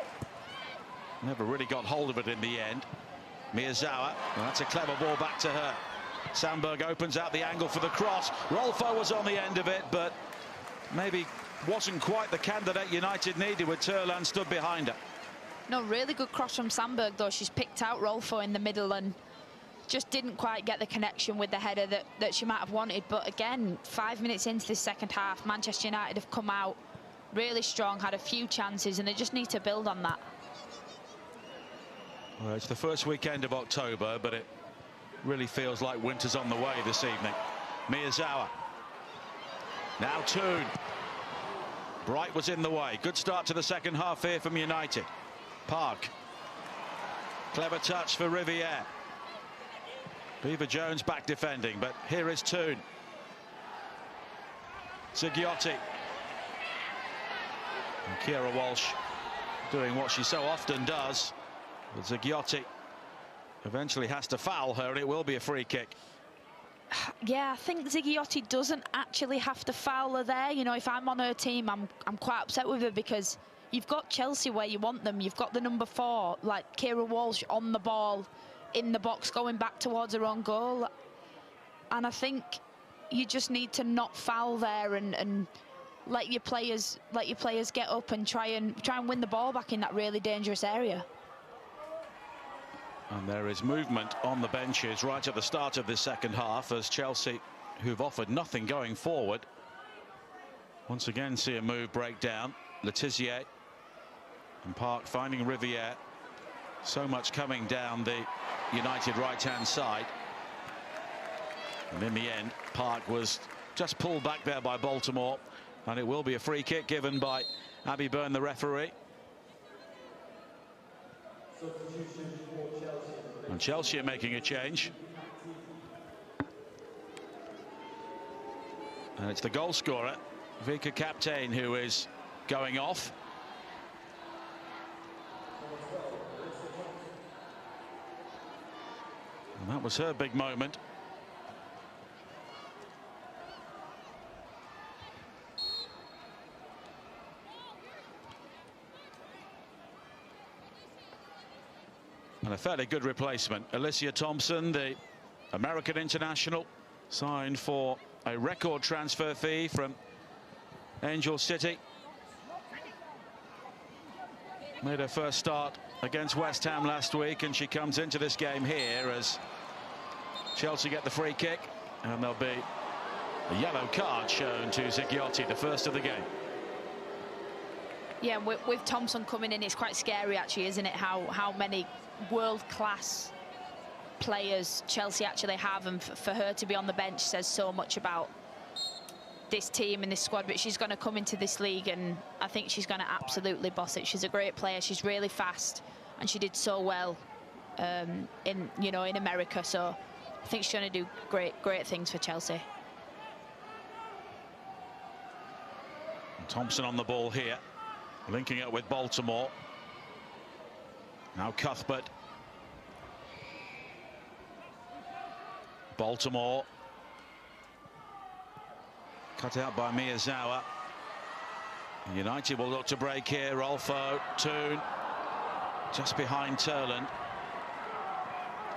never really got hold of it in the end. Miyazawa, well, that's a clever ball back to her. Sandberg opens out the angle for the cross. Rolfo was on the end of it, but maybe wasn't quite the candidate United needed with Turland stood behind her. No, really good cross from Sandberg, though. She's picked out Rolfo in the middle and just didn't quite get the connection with the header that she might have wanted. But again, 5 minutes into this second half, Manchester United have come out really strong, had a few chances, and they just need to build on that. Well, it's the first weekend of October, but it really feels like winter's on the way this evening. Miyazawa. Now Toon. Bright was in the way. Good start to the second half here from United. Park. Clever touch for Riviere. Beaver Jones back defending, but here is Toon. Zigiotti. And Keira Walsh doing what she so often does. But Zigiotti eventually has to foul her, and it will be a free kick. Yeah, I think Zigiotti doesn't actually have to foul her there. You know, if I'm on her team, I'm quite upset with her, because you've got Chelsea where you want them. You've got the number 4, like Keira Walsh, on the ball, in the box, going back towards her own goal. And I think you just need to not foul there and let your players get up and try and win the ball back in that really dangerous area. And there is movement on the benches right at the start of this second half, as Chelsea, who've offered nothing going forward, once again see a move break down. Letizier and Park finding Riviere. So much coming down the United right-hand side. And in the end, Park was just pulled back there by Baltimore, and it will be a free kick given by Abby Byrne, the referee. And Chelsea are making a change. And it's the goal scorer, Vika Kaptein, who is going off. And that was her big moment. And a fairly good replacement. Alicia Thompson, the American international, signed for a record transfer fee from Angel City. Made her first start against West Ham last week, and she comes into this game here as Chelsea get the free kick, and there'll be a yellow card shown to Zigiotti, the first of the game. Yeah, with Thompson coming in, it's quite scary actually, isn't it, how many world-class players Chelsea actually have, and for her to be on the bench says so much about this team and this squad. But she's going to come into this league, and I think she's going to absolutely boss it. She's a great player, she's really fast, and she did so well in America, so I think she's going to do great things for Chelsea. Thompson on the ball here, linking up with Baltimore. Now Cuthbert. Baltimore. Cut out by Miyazawa. United will look to break here. Rolfo, Toon. just behind Turland.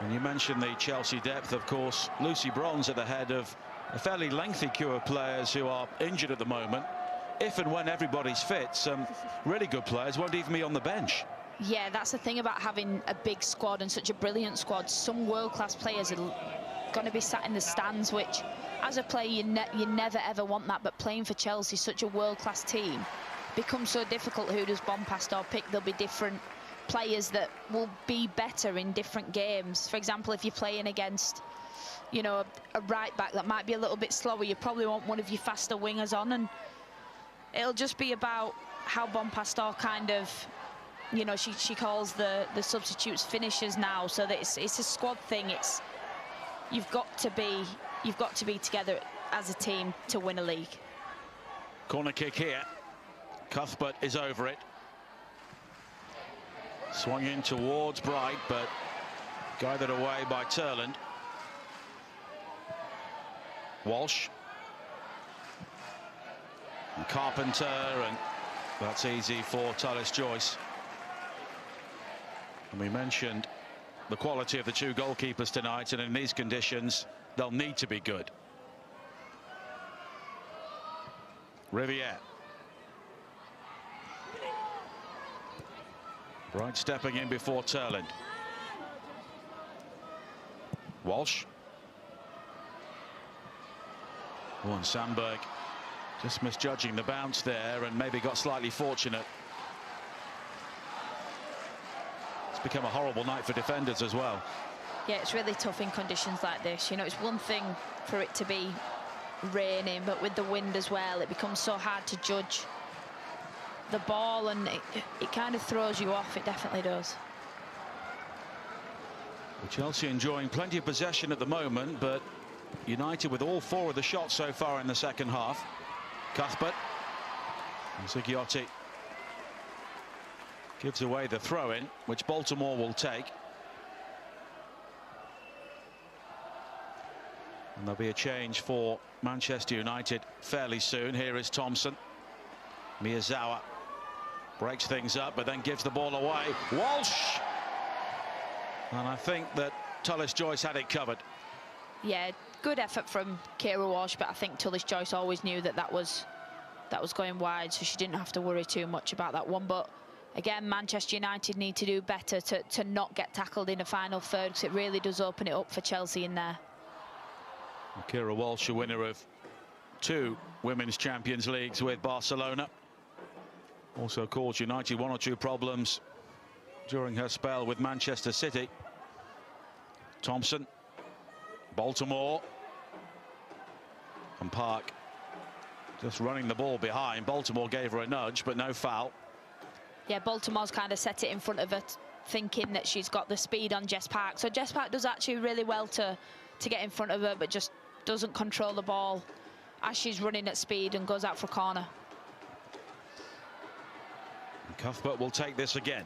And you mentioned the Chelsea depth, of course. Lucy Bronze at the head of a fairly lengthy queue of players who are injured at the moment. If and when everybody's fit, some really good players won't even be on the bench. Yeah, that's the thing about having a big squad and such a brilliant squad. Some world-class players are going to be sat in the stands, which, as a player, you never ever want that. But playing for Chelsea, such a world-class team, becomes so difficult. Who does Bonpastor pick? There'll be different players that will be better in different games. For example, if you're playing against, you know, a right back that might be a little bit slower, you probably want one of your faster wingers on, and it'll just be about how Bonpastor kind of, you know, she calls the substitutes finishers now, so that it's a squad thing. It's you've got to be together as a team to win a league. Corner kick here. Cuthbert is over it. Swung in towards Bright, but guided away by Turland. Walsh. And Carpenter, and that's easy for Tullis Joyce. And we mentioned the quality of the two goalkeepers tonight, and in these conditions, they'll need to be good. Riviere. Bright stepping in before Turland. Walsh. Oh, and Sandberg just misjudging the bounce there and maybe got slightly fortunate. It's become a horrible night for defenders as well. Yeah, it's really tough in conditions like this. You know, it's one thing for it to be raining, but with the wind as well, it becomes so hard to judge the ball, and it kind of throws you off. It definitely does. Well, Chelsea enjoying plenty of possession at the moment, but United with all 4 of the shots so far in the second half. Cuthbert. And Zigiotti gives away the throw-in, which Baltimore will take. And there'll be a change for Manchester United fairly soon. Here is Thompson. Miyazawa breaks things up, but then gives the ball away. Walsh! And I think that Tullis Joyce had it covered. Yeah, good effort from Keira Walsh, but I think Tullis Joyce always knew that was going wide, so she didn't have to worry too much about that one. But again, Manchester United need to do better to not get tackled in the final third, because it really does open it up for Chelsea in there. Keira Walsh, a winner of 2 Women's Champions Leagues with Barcelona. Also caused United 1 or 2 problems during her spell with Manchester City. Thompson. Baltimore. And Park just running the ball behind. Baltimore gave her a nudge, but no foul. Yeah, Baltimore's kind of set it in front of her, thinking that she's got the speed on Jess Park. So Jess Park does actually really well to get in front of her, but just doesn't control the ball as she's running at speed and goes out for a corner. And Cuthbert will take this again.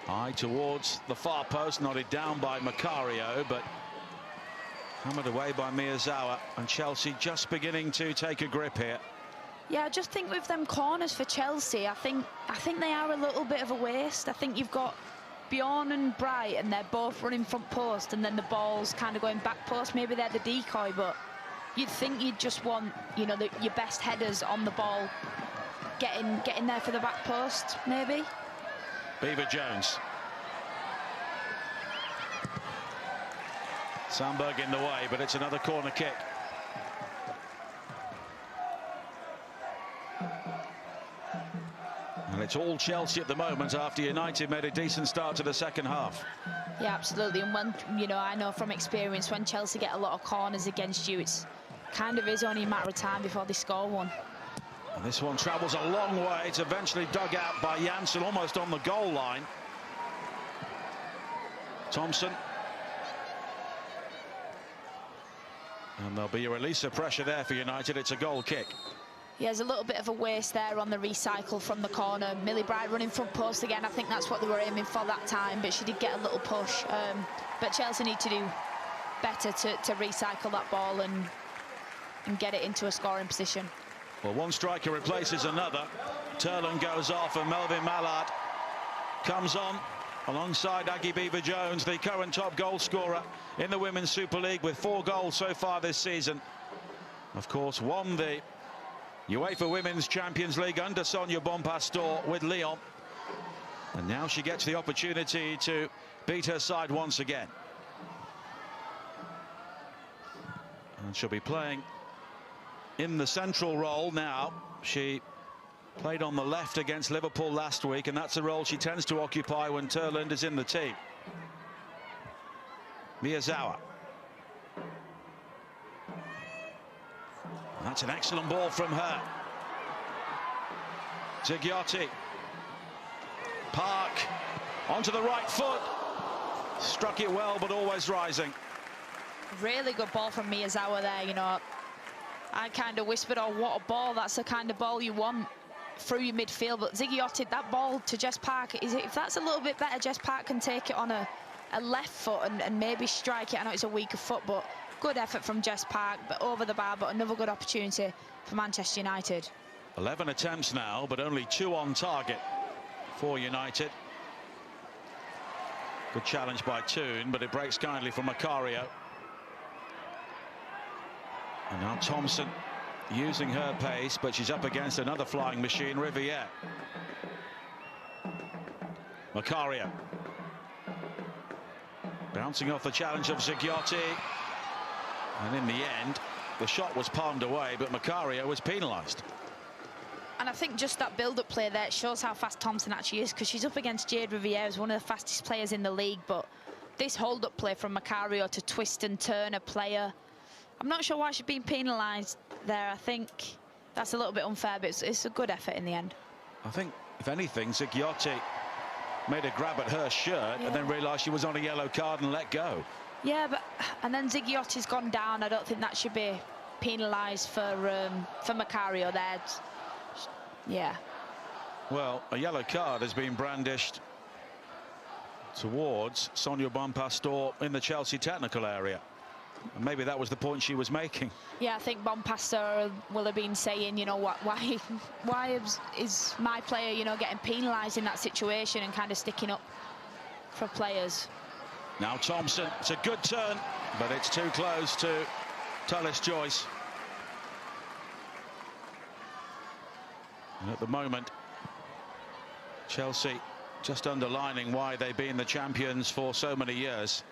Eye towards the far post, nodded down by Macario, but hammered away by Miyazawa, and Chelsea just beginning to take a grip here. Yeah, I just think with them corners for Chelsea, I think they are a little bit of a waste. I think you've got Bjorn and Bright, and they're both running front post, and then the ball's kind of going back post. Maybe they're the decoy, but you'd think you'd just want, you know, your best headers on the ball, getting there for the back post, maybe. Beaver Jones. Sandberg in the way, but it's another corner kick. And it's all Chelsea at the moment after United made a decent start to the second half. Yeah, absolutely. And when, you know, I know from experience, when Chelsea get a lot of corners against you, it's kind of is only a matter of time before they score one. And this one travels a long way. It's eventually dug out by Janssen, almost on the goal line. Thompson. And there'll be a release of pressure there for United. It's a goal kick. Yeah, there's a little bit of a waste there on the recycle from the corner. Millie Bright running front post again. I think that's what they were aiming for that time, but she did get a little push. But Chelsea need to do better to recycle that ball and and get it into a scoring position. Well, one striker replaces another. Turland goes off and Melvin Mallard comes on alongside Aggie Beever-Jones, the current top goal scorer in the Women's Super League with 4 goals so far this season. Of course, won the UEFA Women's Champions League under Sonia Bonpastor with Lyon. And now she gets the opportunity to beat her side once again. And she'll be playing in the central role now. She played on the left against Liverpool last week, and that's a role she tends to occupy when Turland is in the team. Miyazawa. That's an excellent ball from her. Zighiotti. Park onto the right foot. Struck it well, but always rising. Really good ball from Miyazawa there, you know. I kind of whispered, oh, what a ball. That's the kind of ball you want through your midfield. But Zighiotti, that ball to Jess Park, if that's a little bit better, Jess Park can take it on a left foot and maybe strike it. I know it's a weaker foot, but good effort from Jess Park, but over the bar, but another good opportunity for Manchester United. 11 attempts now, but only 2 on target for United. Good challenge by Toon, but it breaks kindly from Macario. And now Thompson using her pace, but she's up against another flying machine, Riviere. Macario. Bouncing off the challenge of Zighiotti. And in the end, the shot was palmed away, but Macario was penalised. And I think just that build-up play there shows how fast Thompson actually is, because she's up against Jade Riviere, who's one of the fastest players in the league. But this hold-up play from Macario to twist and turn a player, I'm not sure why she's been penalised there. I think that's a little bit unfair, but it's a good effort in the end. I think, if anything, Zighiotti made a grab at her shirt and then realised she was on a yellow card and let go. Yeah, but and then Zighiotti's gone down. I don't think that should be penalised for Macario there. Yeah. Well, a yellow card has been brandished towards Sonia Bonpastor in the Chelsea technical area. And maybe that was the point she was making. Yeah, I think Bonpastor will have been saying, you know what, why is my player, you know, getting penalised in that situation, and kind of sticking up for players. Now Thompson, it's a good turn, but it's too close to Tullis Joyce. And at the moment, Chelsea just underlining why they've been the champions for so many years.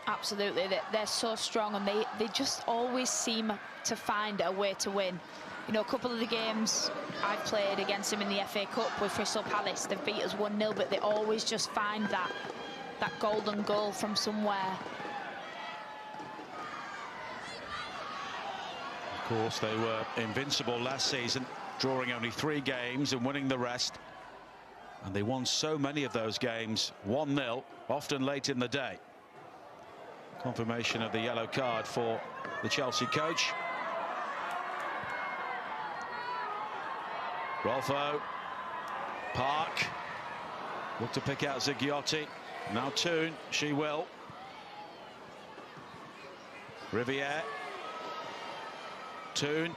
Absolutely, they're so strong, and they just always seem to find a way to win. You know, a couple of the games I've played against them in the FA Cup with Crystal Palace, they've beat us 1-0, but they always just find that golden goal from somewhere. Of course, they were invincible last season, drawing only 3 games and winning the rest. And they won so many of those games 1-0, often late in the day. Confirmation of the yellow card for the Chelsea coach. Rolfo. Park. Look to pick out Zighiotti. Now Toon, she will. Riviere. Toon.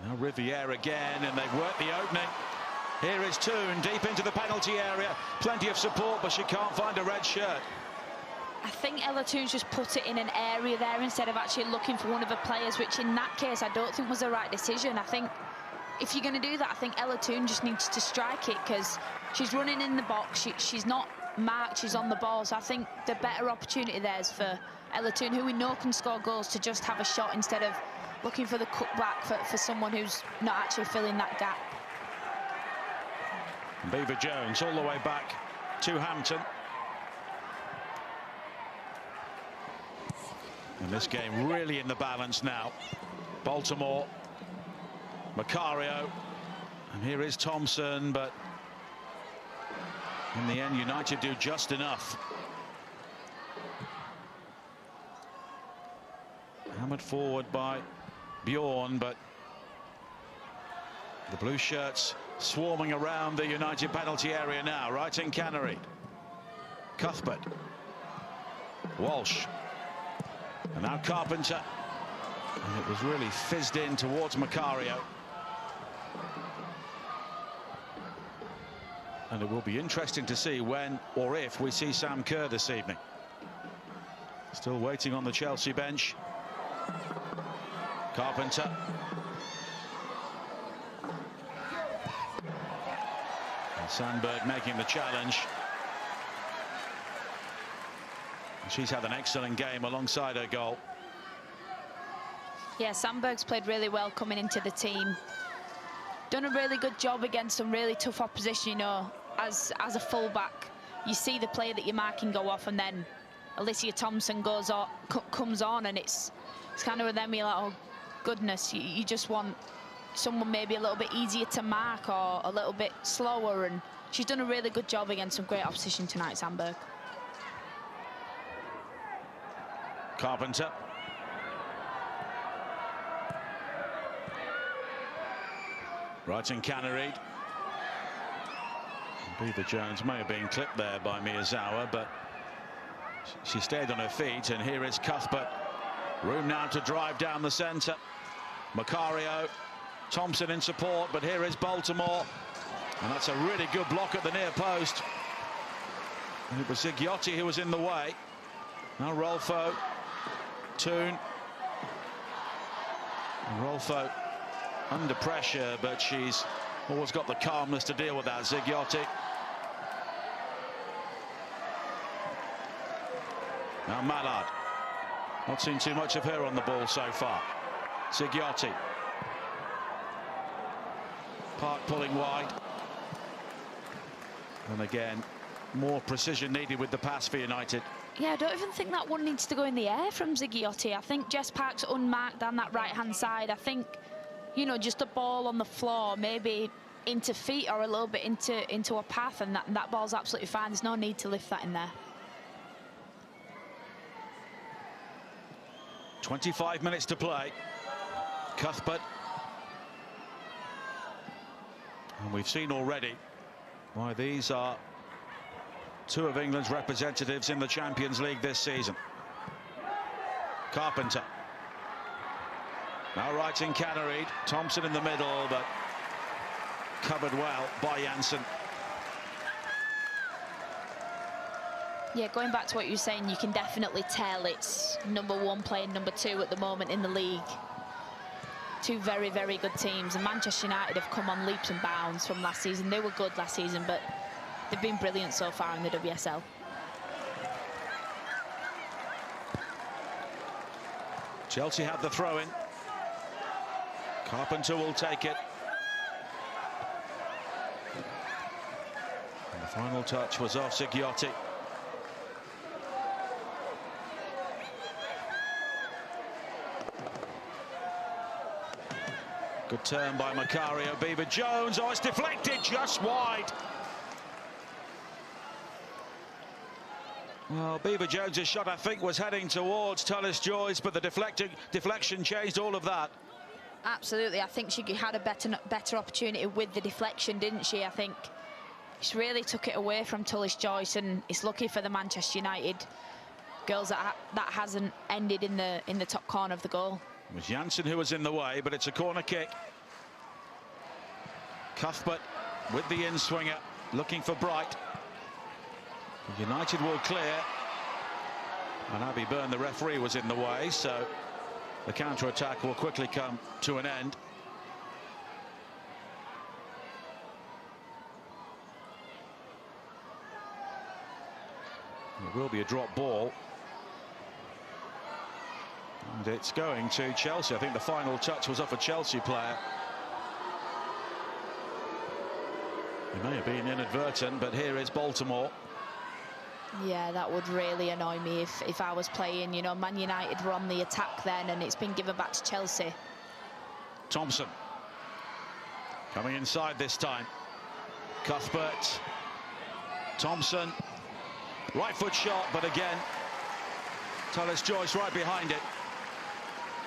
Now Riviere again, and they've worked the opening. Here is Toon, deep into the penalty area. Plenty of support, but she can't find a red shirt. I think Ella Toon's just put it in an area there instead of actually looking for one of the players, which in that case I don't think was the right decision. I think if you're going to do that, I think Ella Toon just needs to strike it, because she's running in the box. She's not marked, she's on the ball. So I think the better opportunity there is for Ella Toon, who we know can score goals, to just have a shot instead of looking for the cutback for someone who's not actually filling that gap. Beever-Jones all the way back to Hampton. And this game really in the balance now. Baltimore, Macario, and here is Thompson, but in the end United do just enough. Hammered forward by Bjorn, but the blue shirts swarming around the United penalty area now. Right in Canary. Cuthbert. Walsh. And now Carpenter. And it was really fizzed in towards Macario. And it will be interesting to see when or if we see Sam Kerr this evening. Still waiting on the Chelsea bench. Carpenter. And Sandberg making the challenge. And she's had an excellent game alongside her goal. Yeah, Sandberg's played really well coming into the team. Done a really good job against some really tough opposition, you know. As a fullback, you see the player that you're marking go off, and then Alicia Thompson comes on, and it's kind of with them, you're like, oh goodness, you just want someone maybe a little bit easier to mark or a little bit slower, and she's done a really good job against some great opposition tonight, Sandberg. Carpenter. Right in Canary. Beaver-Jones may have been clipped there by Miyazawa, but she stayed on her feet, and here is Cuthbert. Room now to drive down the centre. Macario, Thompson in support, but here is Baltimore, and that's a really good block at the near post. And it was Zigliotti who was in the way. Now Rolfo, Toon. And Rolfo under pressure, but she's always got the calmness to deal with that. Zigliotti. Now Mallard. Not seen too much of her on the ball so far. Zigliotti. Park pulling wide. And again, more precision needed with the pass for United. Yeah, I don't even think that one needs to go in the air from Zigliotti. I think Jess Park's unmarked on that right-hand side. I think, you know, just a ball on the floor, maybe into feet or a little bit into a path, and that ball's absolutely fine. There's no need to lift that in there. 25 minutes to play. Cuthbert. And we've seen already why these are two of England's representatives in the Champions League this season. Carpenter. Now right in Canary. Thompson in the middle, but covered well by Janssen. Yeah, going back to what you were saying, you can definitely tell it's #1 playing #2 at the moment in the league. Two very, very good teams, and Manchester United have come on leaps and bounds from last season. They were good last season, but they've been brilliant so far in the WSL. Chelsea have the throw-in. Carpenter will take it. And the final touch was off Zigliotti. Good turn by Macario. Beaver-Jones. Oh, it's deflected just wide. Well, Beaver-Jones' shot, I think, was heading towards Tullis Joyce, but the deflection changed all of that. Absolutely. I think she had a better opportunity with the deflection, didn't she? I think she really took it away from Tullis Joyce, and it's lucky for the Manchester United girls that hasn't ended in the top corner of the goal. It was Janssen who was in the way, but it's a corner kick. Cuthbert with the in-swinger, looking for Bright. United will clear. And Abby Byrne, the referee, was in the way, so the counter-attack will quickly come to an end. It will be a drop ball. And it's going to Chelsea. I think the final touch was off a Chelsea player. It may have been inadvertent, but here is Baltimore. Yeah, that would really annoy me if I was playing. You know, Man United were on the attack then, and it's been given back to Chelsea. Thompson. Coming inside this time. Cuthbert. Thompson. Right foot shot, but again, Tullis Joyce right behind it.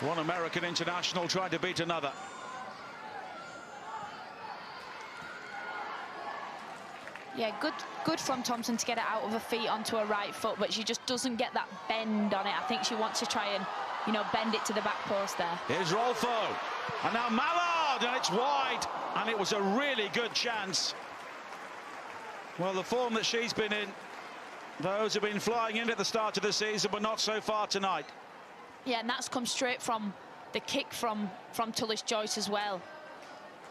One American international trying to beat another. Yeah, good from Thompson to get it out of her feet onto her right foot, but she just doesn't get that bend on it. I think she wants to try and, you know, bend it to the back post there. Here's Rolfo, and now Mallard, and it's wide, and it was a really good chance. Well, the form that she's been in, those have been flying in at the start of the season, but not so far tonight. Yeah, and that's come straight from the kick from Tullis Joyce as well.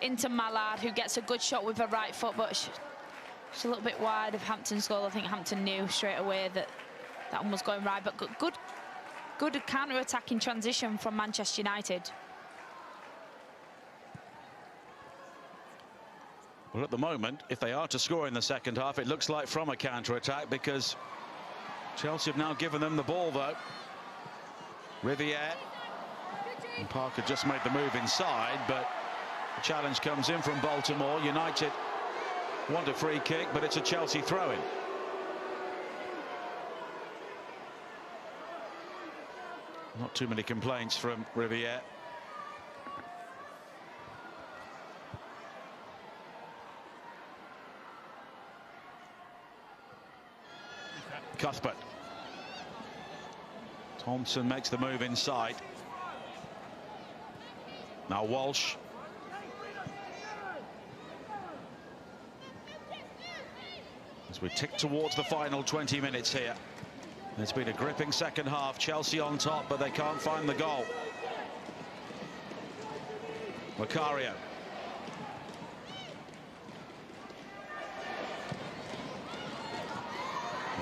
Into Mallard, who gets a good shot with her right foot, but she's a little bit wide of Hampton's goal. I think Hampton knew straight away that that one was going right, but good counter-attacking transition from Manchester United. Well, at the moment, if they are to score in the second half, it looks like from a counter-attack, because Chelsea have now given them the ball, though. Riviere. And Parker just made the move inside, but the challenge comes in from Baltimore. United want a free kick, but it's a Chelsea throw-in. Not too many complaints from Riviere. Cuthbert. Thompson makes the move inside. Now Walsh. As we tick towards the final 20 minutes here. It's been a gripping second half. Chelsea on top, but they can't find the goal. Macario.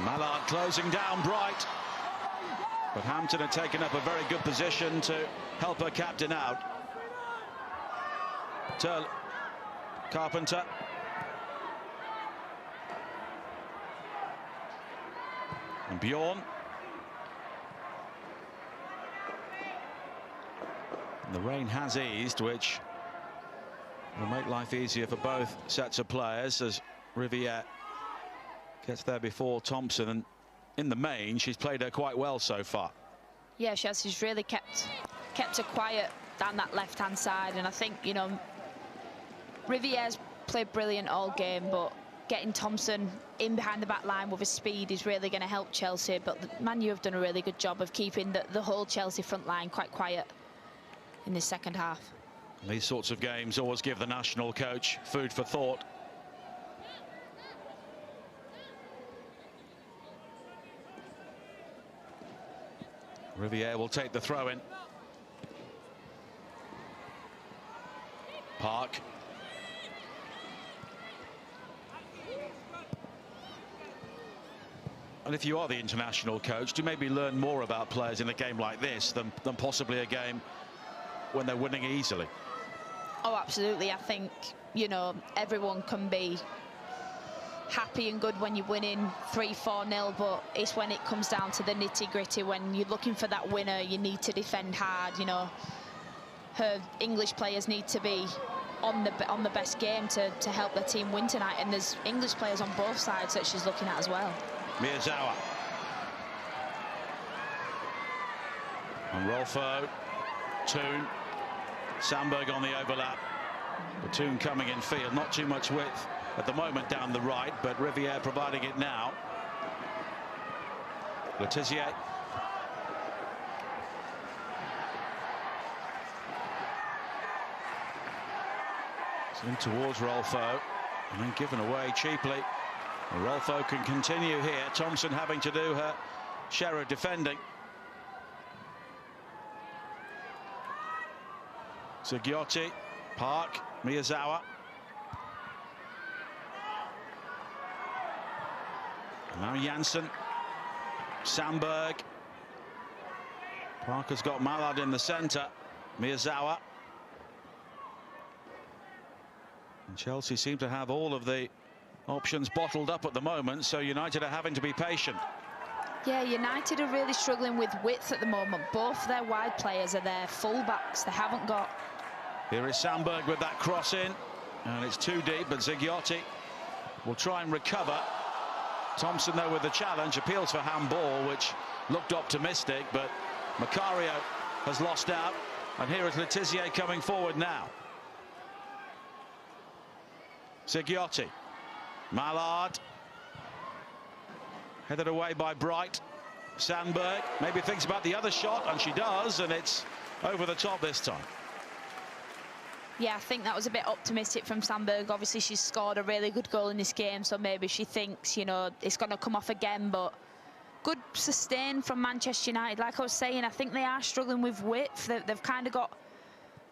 Mallard closing down Bright. But Hampton had taken up a very good position to help her captain out. Carpenter. And Bjorn. And the rain has eased, which will make life easier for both sets of players as Riviere gets there before Thompson, and in the main she's played her quite well so far. Yeah, she has. She's really kept her quiet down that left-hand side, and I think, you know, Riviere's played brilliant all game, but getting Thompson in behind the back line with his speed is really going to help Chelsea. But Man U have done a really good job of keeping the whole Chelsea front line quite quiet in this second half. These sorts of games always give the national coach food for thought. Riviere will take the throw in. Park. And if you are the international coach, do you maybe learn more about players in a game like this than possibly a game when they're winning easily? Oh, absolutely. I think, you know, everyone can be happy and good when you're winning 3-4-0, but it's when it comes down to the nitty-gritty, when you're looking for that winner, you need to defend hard. You know, her English players need to be on the best game to help their team win tonight, and there's English players on both sides that she's looking at as well. Miyazawa. And Rolfo. Toon. Sandberg on the overlap. The Toon coming in field. Not too much width at the moment down the right, but Riviere providing it now. Letizier. It's in towards Rolfo, and then given away cheaply. Rolfo can continue here. Thompson having to do her share of defending. Zagiotti, Park, Miyazawa. Now Janssen, Sandberg. Parker's got Mallard in the centre. Miyazawa. And Chelsea seem to have all of the options bottled up at the moment, so United are having to be patient. Yeah, United are really struggling with width at the moment. Both their wide players are their full-backs. They haven't got... Here is Sandberg with that cross in, and it's too deep, but Zagiotti will try and recover. Thompson, though, with the challenge, appeals for handball, which looked optimistic, but Macario has lost out, and here is Letizier coming forward now. Zagiotti. Mallard. Headed away by Bright. Sandberg maybe thinks about the other shot, and she does, and it's over the top this time. Yeah, I think that was a bit optimistic from Sandberg. Obviously, she's scored a really good goal in this game, so maybe she thinks, you know, it's going to come off again. But good sustain from Manchester United. Like I was saying, I think they are struggling with width. They've kind of got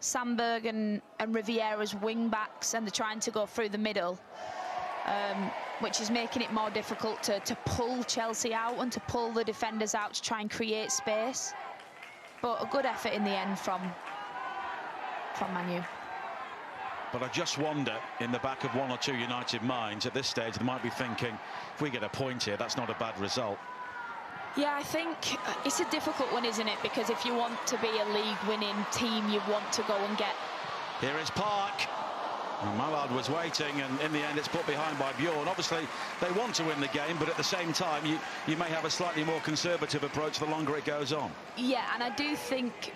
Sandberg and Riviera's wing backs, and they're trying to go through the middle, which is making it more difficult to pull Chelsea out and to pull the defenders out to try and create space. But a good effort in the end from Man U. But I just wonder, in the back of one or two United minds at this stage, they might be thinking, if we get a point here, that's not a bad result. Yeah, I think it's a difficult one, isn't it? Because if you want to be a league-winning team, you want to go and get... Here is Park. And Mallard was waiting, and in the end it's put behind by Bjorn. Obviously, they want to win the game, but at the same time, you may have a slightly more conservative approach the longer it goes on. Yeah, and I do think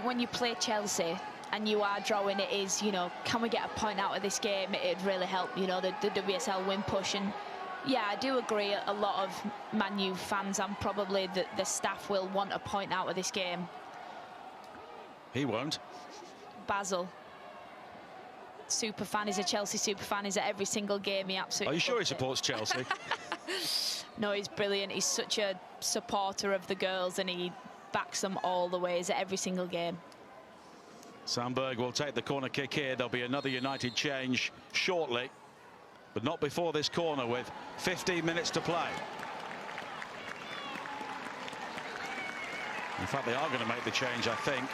when you play Chelsea and you are drawing, it is, you know, can we get a point out of this game? It'd really help, you know, the WSL win push. And yeah, I do agree, a lot of Man U fans and probably the staff will want a point out of this game. He won't. Basil, super fan, is a Chelsea super fan, is at every single game. He absolutely... Are you sure he supports Chelsea? No, he's brilliant. He's such a supporter of the girls, and he backs them all the way. He's at every single game. Sandberg will take the corner kick here. There'll be another United change shortly, but not before this corner with 15 minutes to play. In fact, they are going to make the change, I think.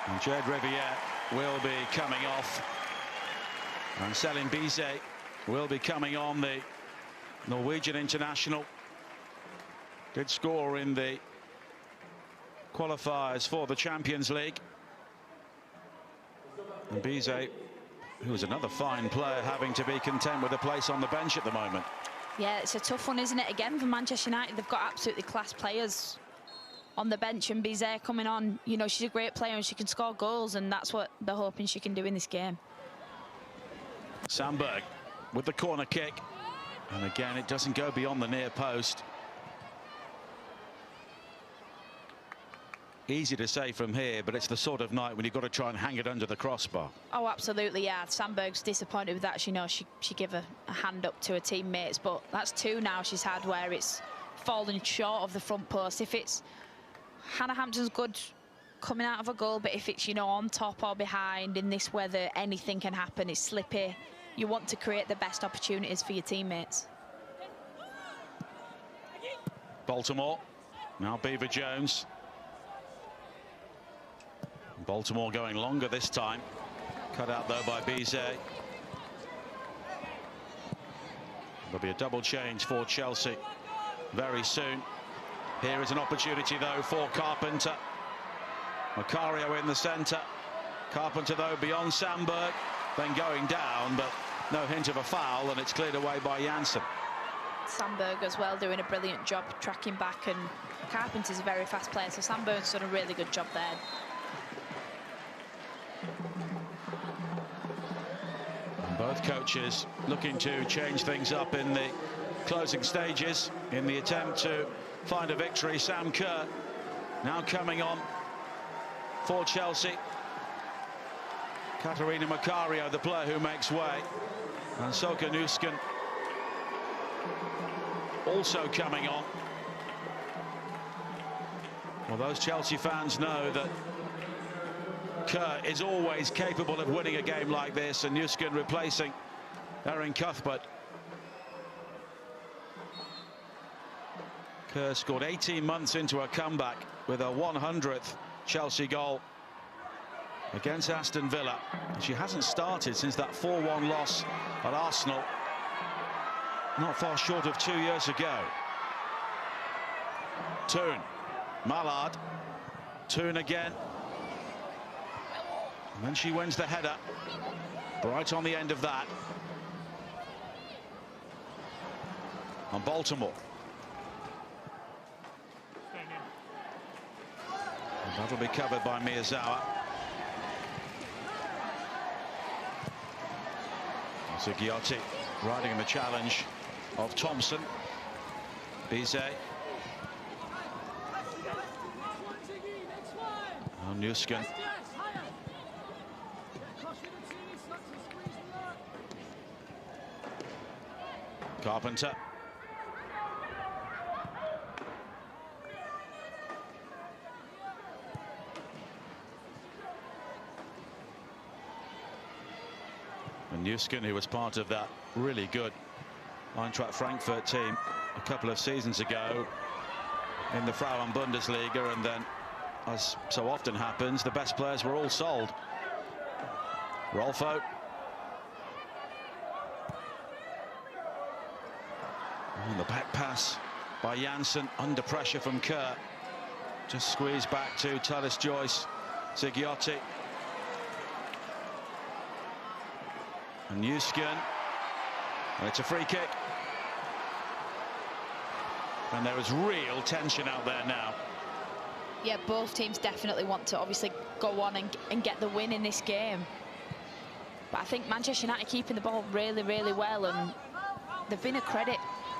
And Jade Riviere will be coming off, and Céline Bizet will be coming on. The Norwegian international did score in the qualifiers for the Champions League. And Bizet, who is another fine player, having to be content with a place on the bench at the moment. Yeah, it's a tough one, isn't it? Again, for Manchester United, they've got absolutely class players on the bench, and Bizet coming on, you know, she's a great player and she can score goals, and that's what they're hoping she can do in this game. Sandberg with the corner kick, and again it doesn't go beyond the near post. Easy to say from here, but it's the sort of night when you've got to try and hang it under the crossbar. Oh, absolutely, yeah. Sandberg's disappointed with that. She knows she gave a hand up to her teammates, but that's two now she's had where it's fallen short of the front post. If it's Hannah Hampton's good coming out of a goal, but if it's, you know, on top or behind in this weather, anything can happen. It's slippy. You want to create the best opportunities for your teammates. Baltimore, now Beaver Jones. Baltimore going longer this time. Cut out though by Bizet. There'll be a double change for Chelsea very soon. Here is an opportunity though for Carpenter. Macario in the centre. Carpenter though beyond Sandberg, then going down, but no hint of a foul, and it's cleared away by Janssen. Sandberg as well doing a brilliant job tracking back, and Carpenter's a very fast player, so Sandberg's done a really good job there. And both coaches looking to change things up in the closing stages in the attempt to find a victory. Sam Kerr now coming on for Chelsea. Katarina Macario, the player who makes way, and Soka Nusken also coming on. Well, those Chelsea fans know that Kerr is always capable of winning a game like this, and Nusken replacing Erin Cuthbert. Kerr scored 18 months into a comeback with a 100th Chelsea goal against Aston Villa. She hasn't started since that 4-1 loss at Arsenal, not far short of 2 years ago. Toon, Mallard, Toon again. And then she wins the header. Bright on the end of that. On Baltimore. That'll be covered by Miyazawa. Zigiotti riding in the challenge of Thompson. Bizet. Newskin. Carpenter. And Newskin, who was part of that really good Eintracht Frankfurt team a couple of seasons ago in the Frauen Bundesliga, and then, as so often happens, the best players were all sold. Rolfo. And the back pass by Janssen, under pressure from Kerr. Just squeezed back to Tullis Joyce. Zigiotti. And Newskin. And it's a free kick. And there is real tension out there now. Yeah, both teams definitely want to obviously go on and get the win in this game. But I think Manchester United keeping the ball really, really well, and they've been a credit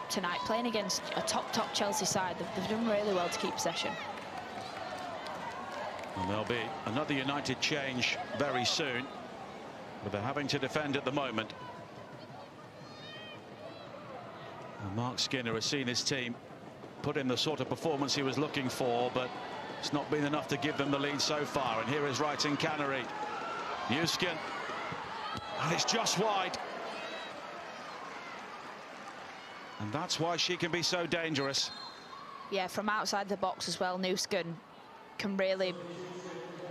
tonight playing against a top Chelsea side. They've done really well to keep possession. And there'll be another United change very soon, but they're having to defend at the moment. And Mark Skinner has seen his team put in the sort of performance he was looking for, but it's not been enough to give them the lead so far. And here is Wrighton Cannery. Newskin. And it's just wide. And that's why she can be so dangerous. Yeah, from outside the box as well, Newskin can really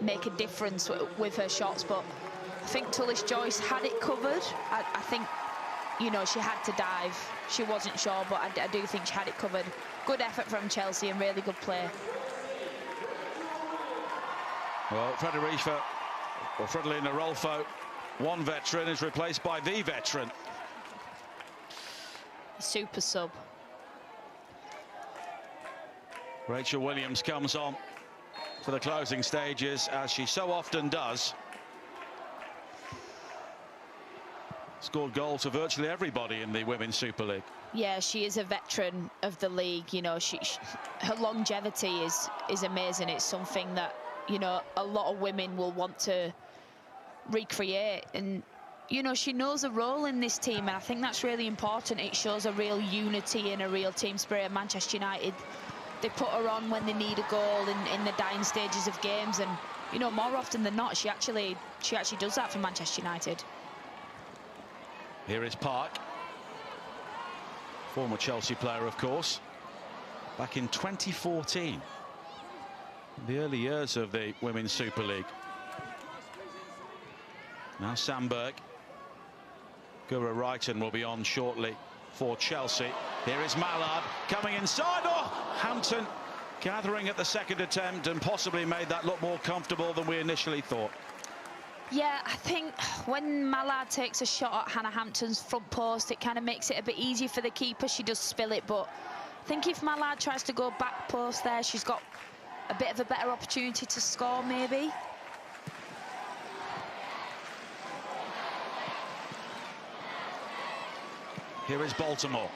make a difference with her shots. But I think Tullis Joyce had it covered. I think, you know, she had to dive. She wasn't sure, but I do think she had it covered. Good effort from Chelsea and really good play. Well, Frederica, or Fredolina Rolfo, one veteran is replaced by the veteran. Super sub. Rachel Williams comes on for the closing stages, as she so often does. Scored goals for virtually everybody in the Women's Super League. Yeah, she is a veteran of the league. You know, her longevity is amazing. It's something that, you know, a lot of women will want to recreate. And, you know, she knows a role in this team, and I think that's really important. It shows a real unity and a real team spirit. Manchester United, they put her on when they need a goal in the dying stages of games, and, you know, more often than not, she actually does that for Manchester United. Here is Park, former Chelsea player, of course, back in 2014, the early years of the Women's Super League. Now Sandberg. Guro Wrighton will be on shortly for Chelsea. Here is Mallard coming inside. Oh, Hampton gathering at the second attempt and possibly made that look more comfortable than we initially thought. Yeah, I think when Mallard takes a shot at Hannah Hampton's front post, it kind of makes it a bit easier for the keeper. She does spill it, but I think if Mallard tries to go back post there, she's got a bit of a better opportunity to score, maybe. Here is Baltimore.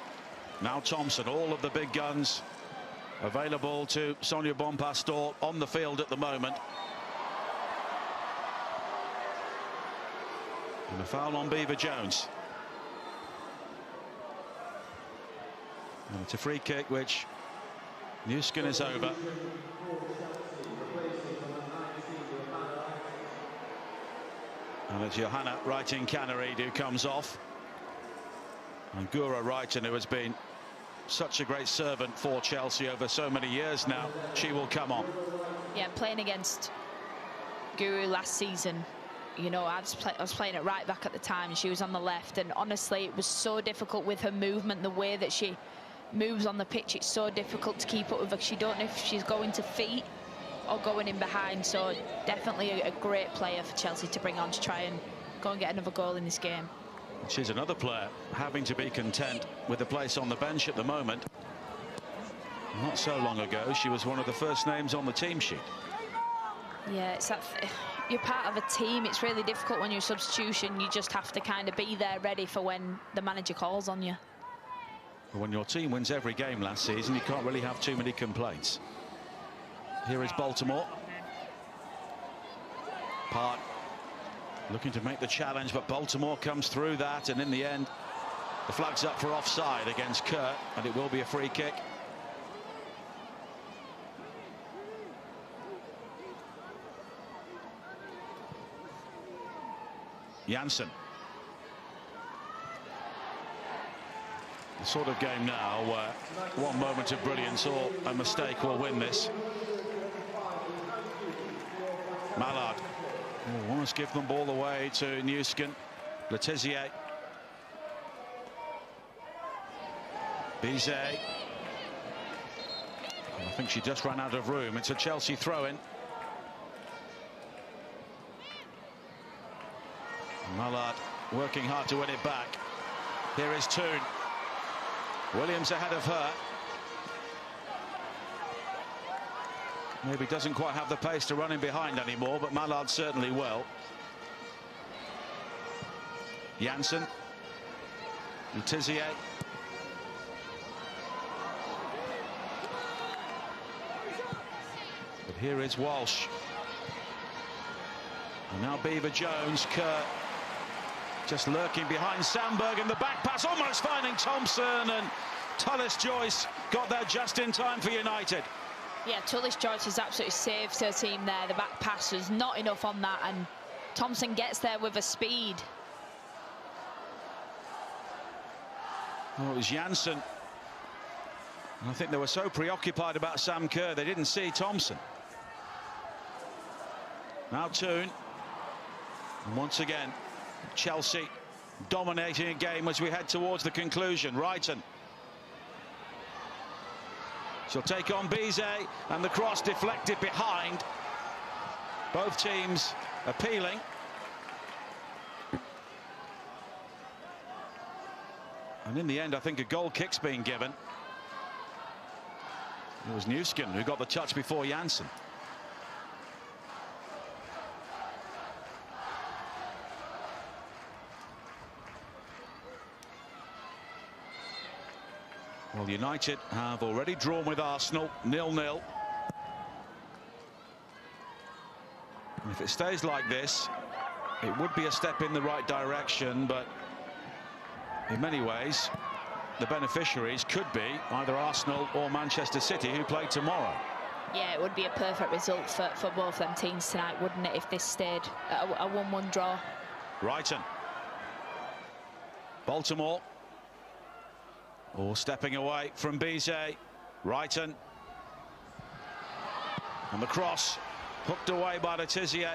Now Thompson, all of the big guns available to Sonia Bonpastor on the field at the moment. And a foul on Beaver Jones. And it's a free kick which Newskin is over. And it's Johanna Wrighton Cannery who comes off. And Guro Wrighton, who has been such a great servant for Chelsea over so many years now, she will come on. Yeah, playing against Guro last season, you know, I was playing it right back at the time. She was on the left, and honestly, it was so difficult with her movement, the way that she moves on the pitch. It's so difficult to keep up with her. She don't know if she's going to feet or going in behind. So definitely a great player for Chelsea to bring on to try and go and get another goal in this game. She's another player having to be content with a place on the bench at the moment. Not so long ago, she was one of the first names on the team sheet. Yeah, it's that you're part of a team. It's really difficult when you're a substitution. You just have to kind of be there ready for when the manager calls on you. When your team wins every game last season, you can't really have too many complaints. Here is Baltimore. Part looking to make the challenge, but Baltimore comes through that, and in the end, the flag's up for offside against Kurt, and it will be a free kick. Janssen. The sort of game now where one moment of brilliance or a mistake will win this. Mallard will almost give them ball away to Newskin. Letizier. Bizet. I think she just ran out of room. It's a Chelsea throw-in. Mallard working hard to win it back. Here is Toon. Williams ahead of her. Maybe doesn't quite have the pace to run in behind anymore, but Mallard certainly will. Janssen. Letizier. But here is Walsh. And now Beaver-Jones. Kurt just lurking behind Sandberg, and the back pass almost finding Thompson, and Tullis-Joyce got there just in time for United. Yeah, Tullis-Joyce has absolutely saved her team there. The back pass was not enough on that, and Thompson gets there with a speed. Well, it was Janssen. I think they were so preoccupied about Sam Kerr they didn't see Thompson. Now Toon. And once again, Chelsea dominating a game as we head towards the conclusion. Wrighton. She'll take on Bizet, and the cross deflected behind. Both teams appealing. And in the end, I think a goal kick's being given. It was Newskin who got the touch before Janssen. Well, United have already drawn with Arsenal, 0-0. And if it stays like this, it would be a step in the right direction, but in many ways, the beneficiaries could be either Arsenal or Manchester City, who play tomorrow. Yeah, it would be a perfect result for both them teams tonight, wouldn't it, if this stayed a 1-1 draw. Wrighton. Baltimore. Or stepping away from Bizet. Wrighton. And the cross hooked away by Letizier.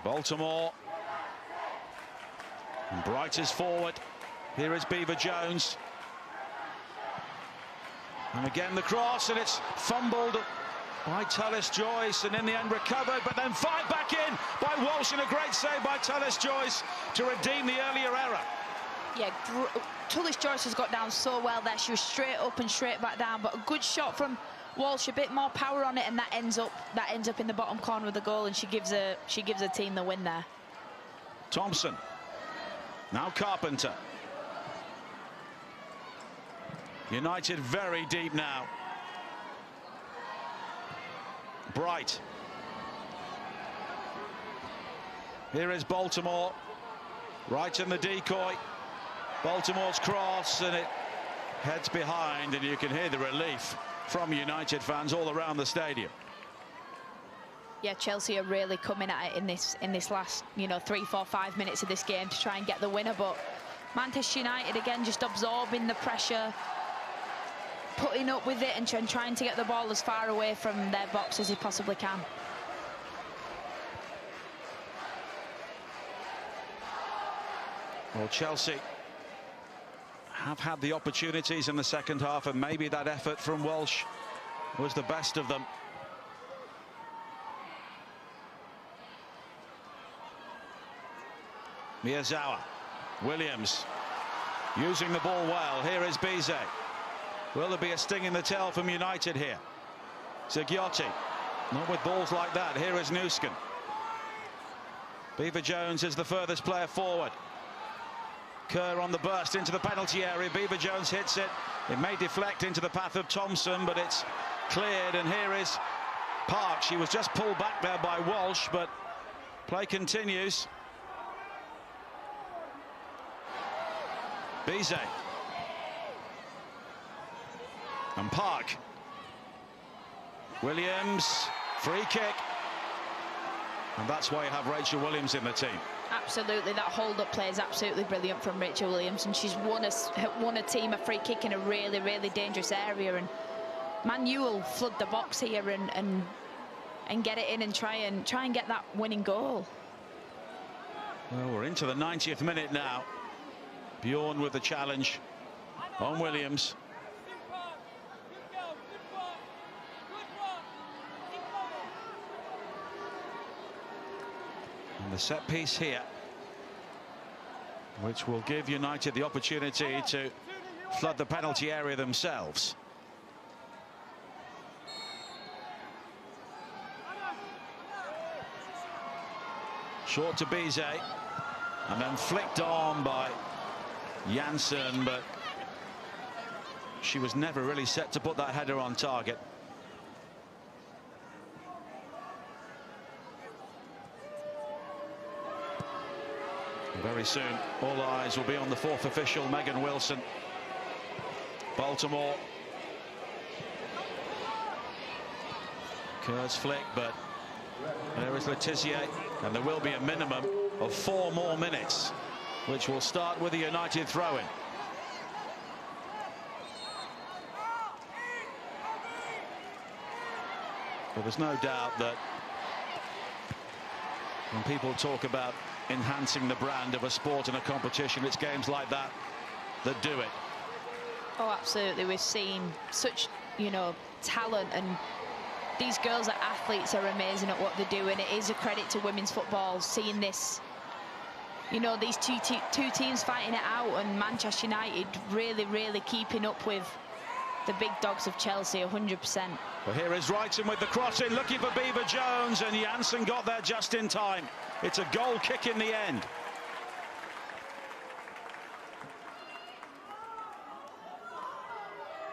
Baltimore. And Bright is forward. Here is Beaver-Jones. And again the cross, and it's fumbled by Tullis-Joyce, and in the end recovered, but then fired back in by Walsh, and a great save by Tullis-Joyce to redeem the earlier error. Yeah, Tullis-Joyce has got down so well there. She was straight up and straight back down, but a good shot from Walsh, a bit more power on it, and that ends up in the bottom corner of the goal, and she gives her team the win there. Thompson. Now Carpenter. United very deep now. Bright. Here is Baltimore. Right in the decoy. Baltimore's cross, and it heads behind, and you can hear the relief from United fans all around the stadium. Yeah, Chelsea are really coming at it in this last 3, 4, 5 minutes of this game to try and get the winner, but Manchester United again just absorbing the pressure, putting up with it, and trying to get the ball as far away from their box as they possibly can. Well, Chelsea have had the opportunities in the second half, and maybe that effort from Walsh was the best of them. Miyazawa. Williams using the ball well. Here is Bizet. Will there be a sting in the tail from United here? Zagiotti, not with balls like that. Here is Nusken. Beever-Jones is the furthest player forward. Kerr on the burst into the penalty area. Beever-Jones hits it. It may deflect into the path of Thompson, but it's cleared. And here is Park. She was just pulled back there by Walsh, but play continues. Bizet. And Park. Williams, free kick. And that's why you have Rachel Williams in the team. Absolutely, that hold-up play is absolutely brilliant from Rachel Williams, and she's won a team a free kick in a really, really dangerous area. And Man U will flood the box here and get it in and try and get that winning goal. Well, we're into the 90th minute now. Bjorn with the challenge on Williams. And the set piece here, which will give United the opportunity to flood the penalty area themselves. Short to Bizet, and then flicked on by Janssen, but she was never really set to put that header on target. Very soon, all eyes will be on the fourth official, Megan Wilson. Baltimore. Kerr's flick, but there is Letizier, and there will be a minimum of 4 more minutes, which will start with a United throw-in. But there's no doubt that when people talk about enhancing the brand of a sport and a competition, it's games like that that do it. Oh, absolutely. We've seen such, talent, and these girls are athletes, are amazing at what they do, and it is a credit to women's football seeing this, these two teams fighting it out, and Manchester United really keeping up with the big dogs of Chelsea 100%. Well, here is Wrighton with the cross in, looking for Beever-Jones, and Janssen got there just in time. It's a goal kick in the end.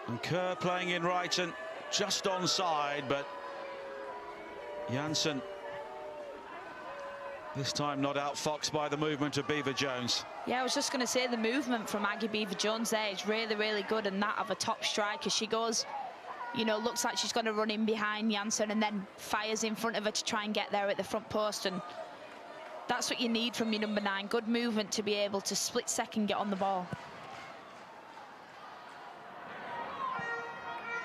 And Kerr playing in Wrighton, just onside, but Janssen this time not outfoxed by the movement of Beever-Jones. Yeah, I was just going to say the movement from Aggie Beever-Jones there is really good, and that of a top striker. She goes, looks like she's going to run in behind Janssen and then fires in front of her to try and get there at the front post, and that's what you need from your number 9. Good movement to be able to split second get on the ball.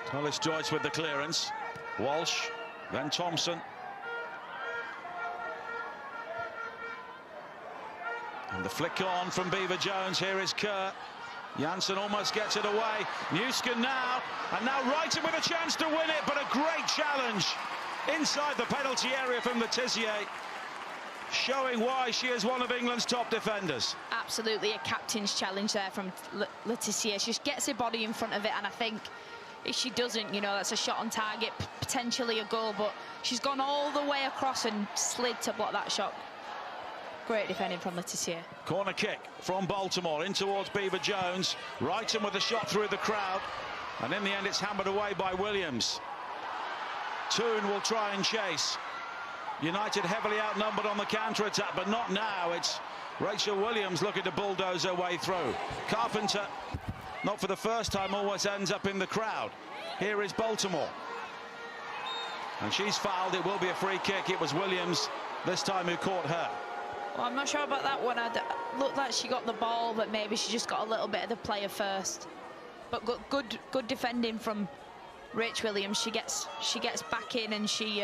Hollis Joyce with the clearance. Walsh, then Thompson. And the flick on from Beever-Jones. Here is Kerr. Janssen almost gets it away. Nusken now, and now Wrighton with a chance to win it, but a great challenge inside the penalty area from Letizier, showing why she is one of England's top defenders. Absolutely a captain's challenge there from Letizier. She just gets her body in front of it, and I think if she doesn't, that's a shot on target, potentially a goal, but she's gone all the way across and slid to block that shot. Great defending from Letizier. Corner kick from Baltimore in towards Beever-Jones. Wrighton with a shot through the crowd, and in the end it's hammered away by Williams. Toon will try and chase. United heavily outnumbered on the counter-attack, but not now. It's Rachel Williams looking to bulldoze her way through. Carpenter, not for the first time, always ends up in the crowd. Here is Baltimore, and she's fouled. It will be a free kick. It was Williams this time who caught her. Well, I'm not sure about that one. It looked like she got the ball, but maybe she just got a little bit of the player first. But good defending from Rach Williams. She gets back in, and she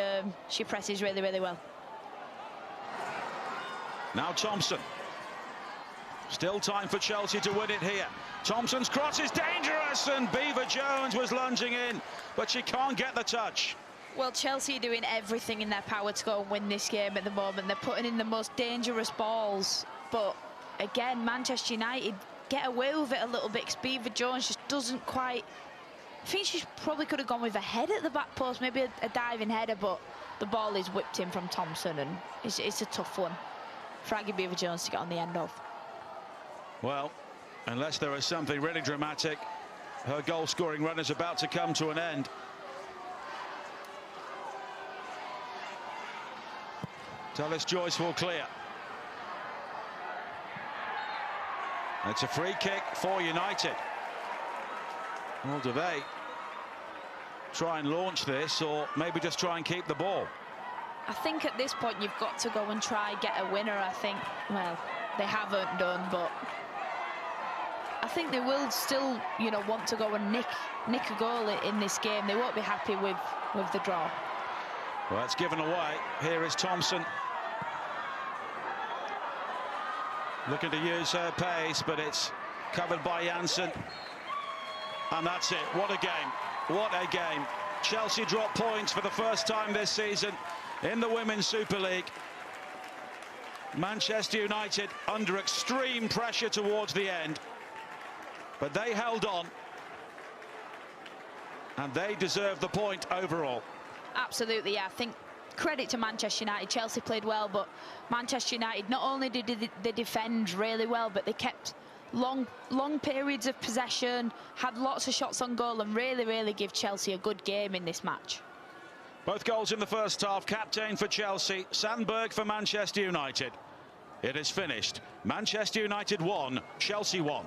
presses really well. Now Thompson. Still time for Chelsea to win it here. Thompson's cross is dangerous, and Beever-Jones was lunging in, but she can't get the touch. Well, Chelsea are doing everything in their power to go and win this game at the moment. They're putting in the most dangerous balls, but again, Manchester United get away with it a little bit because Beever-Jones just doesn't quite I think she probably could have gone with a head at the back post, maybe a diving header, but the ball is whipped in from Thompson, and it's a tough one for Aggie Beever-Jones to get on the end of. Well, unless there is something really dramatic, her goal-scoring run is about to come to an end. Tullis Joyce will clear. It's a free kick for United. Well, do they try and launch this, or maybe just try and keep the ball? I think at this point you've got to go and try get a winner. I think, well, they haven't done, but I think they will still, you know, want to go and nick a goal in this game. They won't be happy with the draw. Well, it's given away. Here is Thompson, looking to use her pace, but it's covered by Janssen. And that's it. What a game. What a game. Chelsea drop points for the first time this season in the Women's Super League. Manchester United under extreme pressure towards the end, but they held on, and they deserve the point overall. Absolutely, yeah. I think credit to Manchester United. Chelsea played well, but Manchester United, not only did they defend really well, but they kept long periods of possession, had lots of shots on goal, and really give Chelsea a good game in this match. Both goals in the first half. Captain for Chelsea, Sandberg for Manchester United. It is finished. Manchester United 1, Chelsea 1.